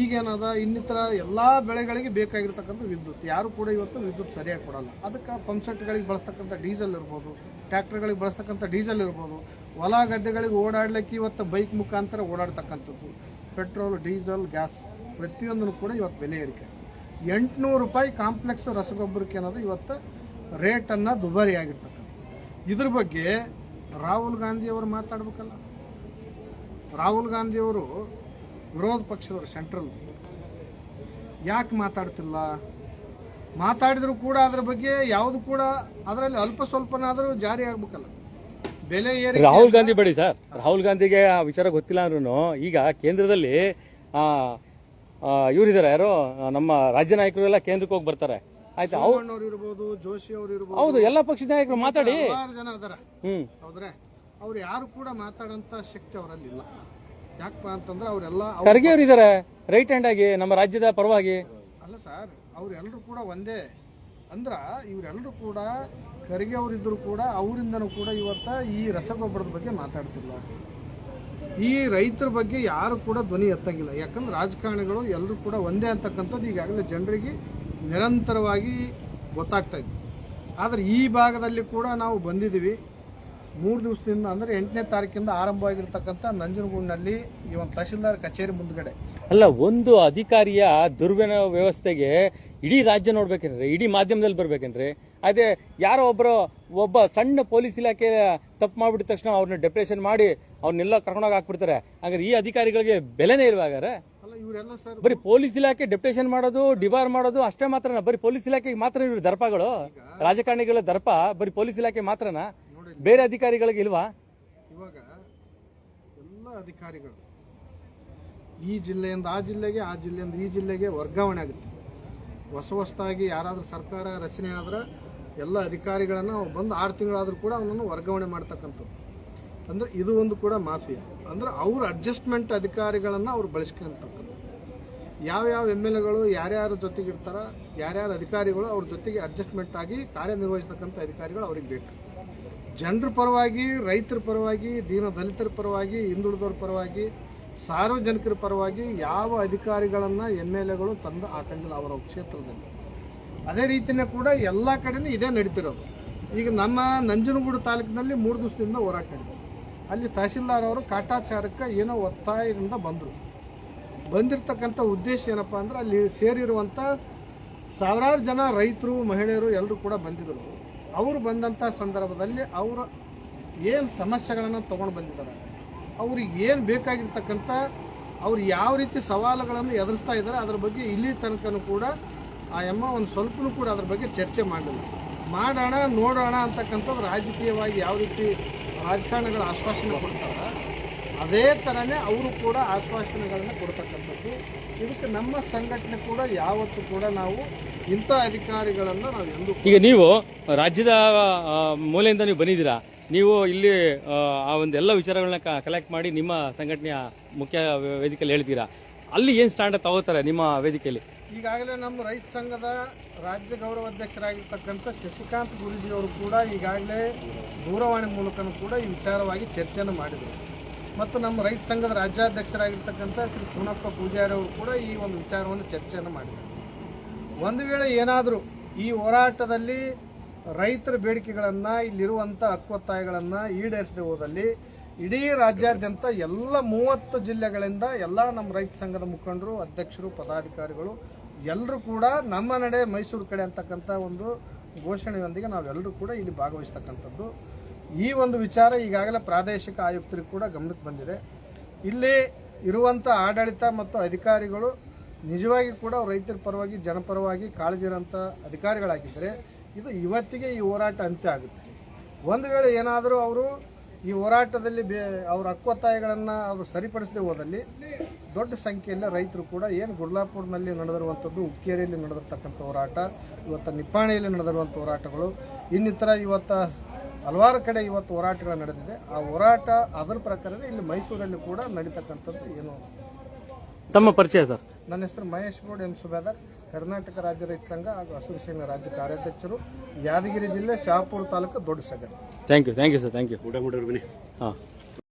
ಈಗೇನದ ಇನ್ನಿತರ ಎಲ್ಲ ಬೆಳೆಗಳಿಗೆ ಬೇಕಾಗಿರ್ತಕ್ಕಂಥ ವಿದ್ಯುತ್ ಯಾರು ಕೂಡ ಇವತ್ತು ವಿದ್ಯುತ್ ಸರಿಯಾಗಿ ಕೊಡಲ್ಲ. ಅದಕ್ಕೆ ಪಂಪ್ಸೆಟ್ಗಳಿಗೆ ಬಳಸ್ತಕ್ಕಂಥ ಡೀಸೆಲ್ ಇರ್ಬೋದು, ಟ್ರ್ಯಾಕ್ಟರ್ಗಳಿಗೆ ಬಳಸ್ತಕ್ಕಂಥ ಡೀಸೆಲ್ ಇರ್ಬೋದು, ಹೊಲ ಗದ್ದೆಗಳಿಗೆ ಓಡಾಡ್ಲಿಕ್ಕೆ ಇವತ್ತು ಬೈಕ್ ಮುಖಾಂತರ ಓಡಾಡ್ತಕ್ಕಂಥದ್ದು, ಪೆಟ್ರೋಲ್, ಡೀಸೆಲ್, ಗ್ಯಾಸ್ ಪ್ರತಿಯೊಂದನ್ನು ಕೂಡ ಇವತ್ತು ಬೆಲೆ ಏರಿಕೆ. 800 ರೂಪಾಯಿ ಕಾಂಪ್ಲೆಕ್ಸ್ ರಸಗೊಬ್ಬರಕ್ಕೆ ಅನ್ನೋದು ಇವತ್ತು ರೇಟನ್ನು ದುಬಾರಿ ಆಗಿರ್ತಕ್ಕಂಥ. ಇದ್ರ ಬಗ್ಗೆ ರಾಹುಲ್ ಗಾಂಧಿಯವರು ಮಾತಾಡ್ಬೇಕಲ್ಲ. ರಾಹುಲ್ ಗಾಂಧಿಯವರು ವಿರೋಧ ಪಕ್ಷದವರು, ಸೆಂಟ್ರಲ್, ಯಾಕೆ ಮಾತಾಡ್ತಿಲ್ಲ? ಮಾತಾಡಿದ್ರು ಕೂಡ ಅದ್ರ ಬಗ್ಗೆ ಯಾವುದು ಕೂಡ ಅದರಲ್ಲಿ ಅಲ್ಪ ಸ್ವಲ್ಪನಾದರೂ ಜಾರಿ ಆಗ್ಬೇಕಲ್ಲ. ಬೆಲೆ ಏರಿಕೆ
ರಾಹುಲ್ ಗಾಂಧಿ ಬೇಡಿ ಸರ್, ರಾಹುಲ್ ಗಾಂಧಿಗೆ ಆ ವಿಚಾರ ಗೊತ್ತಿಲ್ಲ ಅಂದ್ರೂ ಈಗ ಕೇಂದ್ರದಲ್ಲಿ ಇವರಿದ್ದಾರೆ, ಯಾರು ನಮ್ಮ ರಾಜ್ಯ ನಾಯಕರು ಎಲ್ಲ ಕೇಂದ್ರಕ್ಕೆ ಹೋಗಿ ಬರ್ತಾರೆ. ಆಯ್ತಾ,
ಅವ್ರು ಇರ್ಬೋದು, ಜೋಶಿ ಅವರು ಇರ್ಬೋದು,
ಹೌದು, ಎಲ್ಲ ಪಕ್ಷದ ನಾಯಕರು ಮಾತಾಡಿ.
ಹಲವಾರು ಜನ ಅದಾರ, ಹೌದ್ರೆ ಅವ್ರು ಯಾರು ಕೂಡ ಮಾತಾಡೋಂತ ಶಕ್ತಿ ಅವರಲ್ಲಿ ಇಲ್ಲ. ಯಾಕಪ್ಪ ಅಂತಂದ್ರೆ ಅವರೆಲ್ಲ
ಖರ್ಗೆ ಅವರು ಇದಾರೆ ರೈಟ್ ಹ್ಯಾಂಡ್ ಆಗಿ ನಮ್ಮ ರಾಜ್ಯದ ಪರವಾಗಿ.
ಅಲ್ಲ ಸರ್, ಅವ್ರೆಲ್ಲರೂ ಕೂಡ ಒಂದೇ ಅಂದ್ರ ಇವರೆಲ್ಲರೂ ಕೂಡ ಖರ್ಗೆ ಅವರಿದ್ರು ಕೂಡ ಅವರಿಂದನೂ ಕೂಡ ಇವತ್ತ ಈ ರಸಗೊಬ್ಬರದ ಬಗ್ಗೆ ಮಾತಾಡ್ತಿಲ್ಲ. ಈ ರೈತರ ಬಗ್ಗೆ ಯಾರು ಕೂಡ ಧ್ವನಿ ಎತ್ತಂಗಿಲ್ಲ. ಯಾಕಂದ್ರೆ ರಾಜಕಾರಣಿಗಳು ಎಲ್ಲರೂ ಕೂಡ ಒಂದೇ ಅಂತಕ್ಕಂಥದ್ದು ಈಗಾಗಲೇ ಜನರಿಗೆ ನಿರಂತರವಾಗಿ ಗೊತ್ತಾಗ್ತಾ ಇದೆ. ಆದರೆ ಈ ಭಾಗದಲ್ಲಿ ಕೂಡ ನಾವು ಬಂದಿದ್ದೀವಿ 3 ದಿವಸದಿಂದ, ಅಂದರೆ 8ನೇ ತಾರೀಕಿಂದ ಆರಂಭವಾಗಿರ್ತಕ್ಕಂಥ ನಂಜನಗೂಡಿನಲ್ಲಿ ಈ ಒಂದು ತಹಶೀಲ್ದಾರ್ ಕಚೇರಿ ಮುಂದ್ಗಡೆ.
ಅಲ್ಲ, ಒಂದು ಅಧಿಕಾರಿಯ ವ್ಯವಸ್ಥೆಗೆ ಇಡೀ ರಾಜ್ಯ ನೋಡ್ಬೇಕೇನ್ರಿ, ಇಡೀ ಮಾಧ್ಯಮದಲ್ಲಿ ಬರ್ಬೇಕೇನ್ರಿ? ಅದೇ ಯಾರೋ ಒಬ್ಬ ಸಣ್ಣ ಪೊಲೀಸ್ ಇಲಾಖೆ ತಪ್ಪು ಮಾಡ್ಬಿಟ್ಟಿದ ತಕ್ಷಣ ಅವ್ರನ್ನ ಡೆಪ್ರೆಷನ್ ಮಾಡಿ ಅವ್ರನ್ನೆಲ್ಲ ಕರ್ಕೊಂಡೋಗಿ ಹಾಕ್ಬಿಡ್ತಾರೆ. ಹಾಗಾದ್ರೆ ಈ ಅಧಿಕಾರಿಗಳಿಗೆ ಬೆಲೆನೇ ಇಲ್ವಾಗಾರೆ?
ಅಲ್ಲ, ಇವರೆಲ್ಲ ಸರ್
ಬರೀ ಪೊಲೀಸ್ ಇಲಾಖೆ ಡೆಪ್ರೆಷನ್ ಮಾಡೋದು, ಡಿಬಾರ್ ಮಾಡೋದು ಅಷ್ಟೇ ಮಾತ್ರನಾ? ಬರೀ ಪೊಲೀಸ್ ಇಲಾಖೆಗೆ ಮಾತ್ರ ಇವ್ರು ದರ್ಪಗಳು, ರಾಜಕಾರಣಿಗಳ ದರ್ಪ ಬರೀ ಪೊಲೀಸ್ ಇಲಾಖೆ ಮಾತ್ರನಾ? ಬೇರೆ ಅಧಿಕಾರಿಗಳಿಗೆ ಇಲ್ವಾ?
ಇವಾಗ ಎಲ್ಲ ಅಧಿಕಾರಿಗಳು ಈ ಜಿಲ್ಲೆಯಿಂದ ಆ ಜಿಲ್ಲೆಗೆ, ಆ ಜಿಲ್ಲೆಯಿಂದ ಈ ಜಿಲ್ಲೆಗೆ ವರ್ಗಾವಣೆ ಆಗುತ್ತೆ. ಹೊಸದಾಗಿ ಯಾರಾದ್ರೂ ಸರ್ಕಾರ ರಚನೆ ಆದ್ರೆ ಎಲ್ಲ ಅಧಿಕಾರಿಗಳನ್ನು ಬಂದು 6 ತಿಂಗಳಾದ್ರೂ ಕೂಡ ಅವನನ್ನು ವರ್ಗಾವಣೆ ಮಾಡ್ತಕ್ಕಂಥದ್ದು. ಅಂದ್ರೆ ಇದು ಒಂದು ಕೂಡ ಮಾಫಿಯಾ. ಅಂದ್ರೆ ಅವ್ರ ಅಡ್ಜಸ್ಟ್ಮೆಂಟ್ ಅಧಿಕಾರಿಗಳನ್ನು ಅವ್ರು ಬಳಸ್ಕೊಂತಕ್ಕಂಥದ್ದು. ಯಾವ್ಯಾವ MLAಗಳು ಯಾರ್ಯಾರ ಜೊತೆಗಿರ್ತಾರ, ಯಾರ್ಯಾರ ಅಧಿಕಾರಿಗಳು ಅವ್ರ ಜೊತೆಗೆ ಅಡ್ಜಸ್ಟ್ಮೆಂಟ್ ಆಗಿ ಕಾರ್ಯನಿರ್ವಹಿಸ್ತಕ್ಕಂಥ ಅಧಿಕಾರಿಗಳು ಅವ್ರಿಗೆ ಬೇಕು. ಜನರ ಪರವಾಗಿ, ರೈತರ ಪರವಾಗಿ, ದೀನ ದಲಿತರ ಪರವಾಗಿ, ಹಿಂದುಳಿದವ್ರ ಪರವಾಗಿ, ಸಾರ್ವಜನಿಕರ ಪರವಾಗಿ ಯಾವ ಅಧಿಕಾರಿಗಳನ್ನು MLAಗಳು ತಂದು ಹಾಕಂಗಿಲ್ಲ ಅವರ ಕ್ಷೇತ್ರದಲ್ಲಿ. ಅದೇ ರೀತಿಯೇ ಕೂಡ ಎಲ್ಲ ಕಡೆನೂ ಇದೇ ನಡೀತಿರೋದು. ಈಗ ನಮ್ಮ ನಂಜನಗೂಡು ತಾಲೂಕಿನಲ್ಲಿ 3 ದಿವಸದಿಂದ ಹೋರಾಟ ನಡೀತದೆ. ಅಲ್ಲಿ ತಹಶೀಲ್ದಾರ್ ಅವರು ಕಾಟಾಚಾರಕ್ಕೆ ಏನೋ ಒತ್ತಾಯದಿಂದ ಬಂದಿರತಕ್ಕಂಥ ಉದ್ದೇಶ ಏನಪ್ಪ ಅಂದ್ರೆ ಅಲ್ಲಿ ಸೇರಿರುವಂಥ ಸಾವಿರಾರು ಜನ ರೈತರು, ಮಹಿಳೆಯರು ಎಲ್ಲರೂ ಕೂಡ ಬಂದಿದ್ದರು. ಅವರು ಬಂದಂಥ ಸಂದರ್ಭದಲ್ಲಿ ಅವರ ಏನು ಸಮಸ್ಯೆಗಳನ್ನು ತೊಗೊಂಡು ಬಂದಿದ್ದಾರೆ, ಅವ್ರಿಗೆ ಏನು ಬೇಕಾಗಿರ್ತಕ್ಕಂಥ, ಅವ್ರು ಯಾವ ರೀತಿ ಸವಾಲುಗಳನ್ನು ಎದುರಿಸ್ತಾ ಇದ್ದಾರೆ ಅದ್ರ ಬಗ್ಗೆ ಇಲ್ಲಿ ತನಕನೂ ಕೂಡ ಆ ಒಂದು ಸ್ವಲ್ಪನೂ ಕೂಡ ಅದ್ರ ಬಗ್ಗೆ ಚರ್ಚೆ ಮಾಡಲಿಲ್ಲ. ಮಾಡೋಣ ನೋಡೋಣ ಅಂತಕ್ಕಂಥದ್ದು ರಾಜಕೀಯವಾಗಿ ಯಾವ ರೀತಿ ರಾಜಕಾರಣಿಗಳು ಆಶ್ವಾಸನೆ ಕೊಡ್ತಾರೆ ಅದೇ ಥರನೇ ಅವರು ಕೂಡ ಆಶ್ವಾಸನೆಗಳನ್ನು ಕೊಡ್ತಕ್ಕಂಥದ್ದು. ಇದಕ್ಕೆ ನಮ್ಮ ಸಂಘಟನೆ ಕೂಡ ಯಾವತ್ತೂ ಕೂಡ ನಾವು ಇಂಥ ಅಧಿಕಾರಿಗಳನ್ನು ನಾವು ಎಂದು
ಈಗ ನೀವು ರಾಜ್ಯದ ಮೂಲೆಯಿಂದ ನೀವು ಬಂದಿದ್ದೀರಾ, ನೀವು ಇಲ್ಲಿ ಆ ಒಂದೆಲ್ಲ ವಿಚಾರಗಳನ್ನ ಕಲೆಕ್ಟ್ ಮಾಡಿ ನಿಮ್ಮ ಸಂಘಟನೆಯ ಮುಖ್ಯ ವೇದಿಕೆಯಲ್ಲಿ ಹೇಳ್ತೀರಾ. ಅಲ್ಲಿ ಏನು ಸ್ಟ್ಯಾಂಡ್ ತಗೋತಾರೆ ನಿಮ್ಮ ವೇದಿಕೆಯಲ್ಲಿ?
ಈಗಾಗಲೇ ನಮ್ಮ ರೈತ ಸಂಘದ ರಾಜ್ಯ ಗೌರವಾಧ್ಯಕ್ಷರಾಗಿರ್ತಕ್ಕಂಥ ಶಶಿಕಾಂತ್ ಗುರೂಜಿ ಅವರು ಕೂಡ ಈಗಾಗಲೇ ದೂರವಾಣಿ ಮೂಲಕನೂ ಕೂಡ ಈ ವಿಚಾರವಾಗಿ ಚರ್ಚೆಯನ್ನು ಮಾಡಿದರು. ಮತ್ತು ನಮ್ಮ ರೈತ ಸಂಘದ ರಾಜ್ಯಾಧ್ಯಕ್ಷರಾಗಿರ್ತಕ್ಕಂಥ ಶ್ರೀ ಚುನಪ್ಪ ಪೂಜಾರಿ ಅವರು ಕೂಡ ಈ ಒಂದು ವಿಚಾರವನ್ನು ಚರ್ಚೆಯನ್ನು ಮಾಡಿದರು. ಒಂದು ವೇಳೆ ಏನಾದರೂ ಈ ಹೋರಾಟದಲ್ಲಿ ರೈತರ ಬೇಡಿಕೆಗಳನ್ನು, ಇಲ್ಲಿರುವಂಥ ಹಕ್ಕೊತ್ತಾಯಗಳನ್ನು ಈಡೇರಿಸದೆ ಹೋದಲ್ಲಿ ಇಡೀ ರಾಜ್ಯಾದ್ಯಂತ ಎಲ್ಲ 30 ಜಿಲ್ಲೆಗಳಿಂದ ಎಲ್ಲ ನಮ್ಮ ರೈತ ಸಂಘದ ಮುಖಂಡರು, ಅಧ್ಯಕ್ಷರು, ಪದಾಧಿಕಾರಿಗಳು ಎಲ್ಲರೂ ಕೂಡ ನಮ್ಮ ನಡೆ ಮೈಸೂರು ಕಡೆ ಅಂತಕ್ಕಂಥ ಒಂದು ಘೋಷಣೆಯೊಂದಿಗೆ ನಾವೆಲ್ಲರೂ ಕೂಡ ಇಲ್ಲಿ ಭಾಗವಹಿಸ್ತಕ್ಕಂಥದ್ದು. ಈ ಒಂದು ವಿಚಾರ ಈಗಾಗಲೇ ಪ್ರಾದೇಶಿಕ ಆಯುಕ್ತರಿಗೆ ಕೂಡ ಗಮನಕ್ಕೆ ಬಂದಿದೆ. ಇಲ್ಲಿ ಇರುವಂಥ ಆಡಳಿತ ಮತ್ತು ಅಧಿಕಾರಿಗಳು ನಿಜವಾಗಿ ಕೂಡ ರೈತರ ಪರವಾಗಿ, ಜನಪರವಾಗಿ ಕಾಳಜಿ ಇರೋಂಥ ಅಧಿಕಾರಿಗಳಾಗಿದ್ದರೆ ಇದು ಇವತ್ತಿಗೆ ಈ ಹೋರಾಟ ಅಂತ್ಯ ಆಗುತ್ತೆ. ಒಂದು ವೇಳೆ ಏನಾದರೂ ಅವರು ಈ ಹೋರಾಟದಲ್ಲಿ ಅವ್ರ ಹಕ್ಕೊತ್ತಾಯಗಳನ್ನು ಅವರು ಸರಿಪಡಿಸದೆ ಹೋದಲ್ಲಿ ದೊಡ್ಡ ಸಂಖ್ಯೆಯಲ್ಲಿ ರೈತರು ಕೂಡ ಏನು ಗುಡ್ಲಾಪುರದಲ್ಲಿ ನಡೆದಿರುವಂಥದ್ದು, ಉಕ್ಕೇರಿಯಲ್ಲಿ ನಡೆದಿರ್ತಕ್ಕಂಥ ಹೋರಾಟ, ಇವತ್ತು ನಿಪ್ಪಾಣಿಯಲ್ಲಿ ನಡೆದಿರುವಂಥ ಹೋರಾಟಗಳು, ಇನ್ನಿತರ ಇವತ್ತು ಹಲವಾರು ಕಡೆ ಇವತ್ತು ಹೋರಾಟಗಳು ನಡೆದಿದೆ. ಆ ಹೋರಾಟ ಅದರ ಪ್ರಕಾರವೇ ಇಲ್ಲಿ ಮೈಸೂರಲ್ಲಿ ಕೂಡ ನಡೀತಕ್ಕಂಥದ್ದು ಏನು.
ತಮ್ಮ ಪರಿಚಯ ಸರ್?
ನನ್ನ ಹೆಸರು ಮಹೇಶ್ ಗೌಡ್ ಎಂ ಸುಬೇದಾರ್, ಕರ್ನಾಟಕ ರಾಜ್ಯ ರೈತ ಸಂಘ ಹಾಗೂ ಹಸಿರು ಸೇನೆ ರಾಜ್ಯ ಕಾರ್ಯಾಧ್ಯಕ್ಷರು, ಯಾದಗಿರಿ ಜಿಲ್ಲೆ ಶಹಾಪುರ ತಾಲೂಕು ದೊಡ್ಡ ಸಾಗರ.
Thank you sir, thank you. ಹಾಂ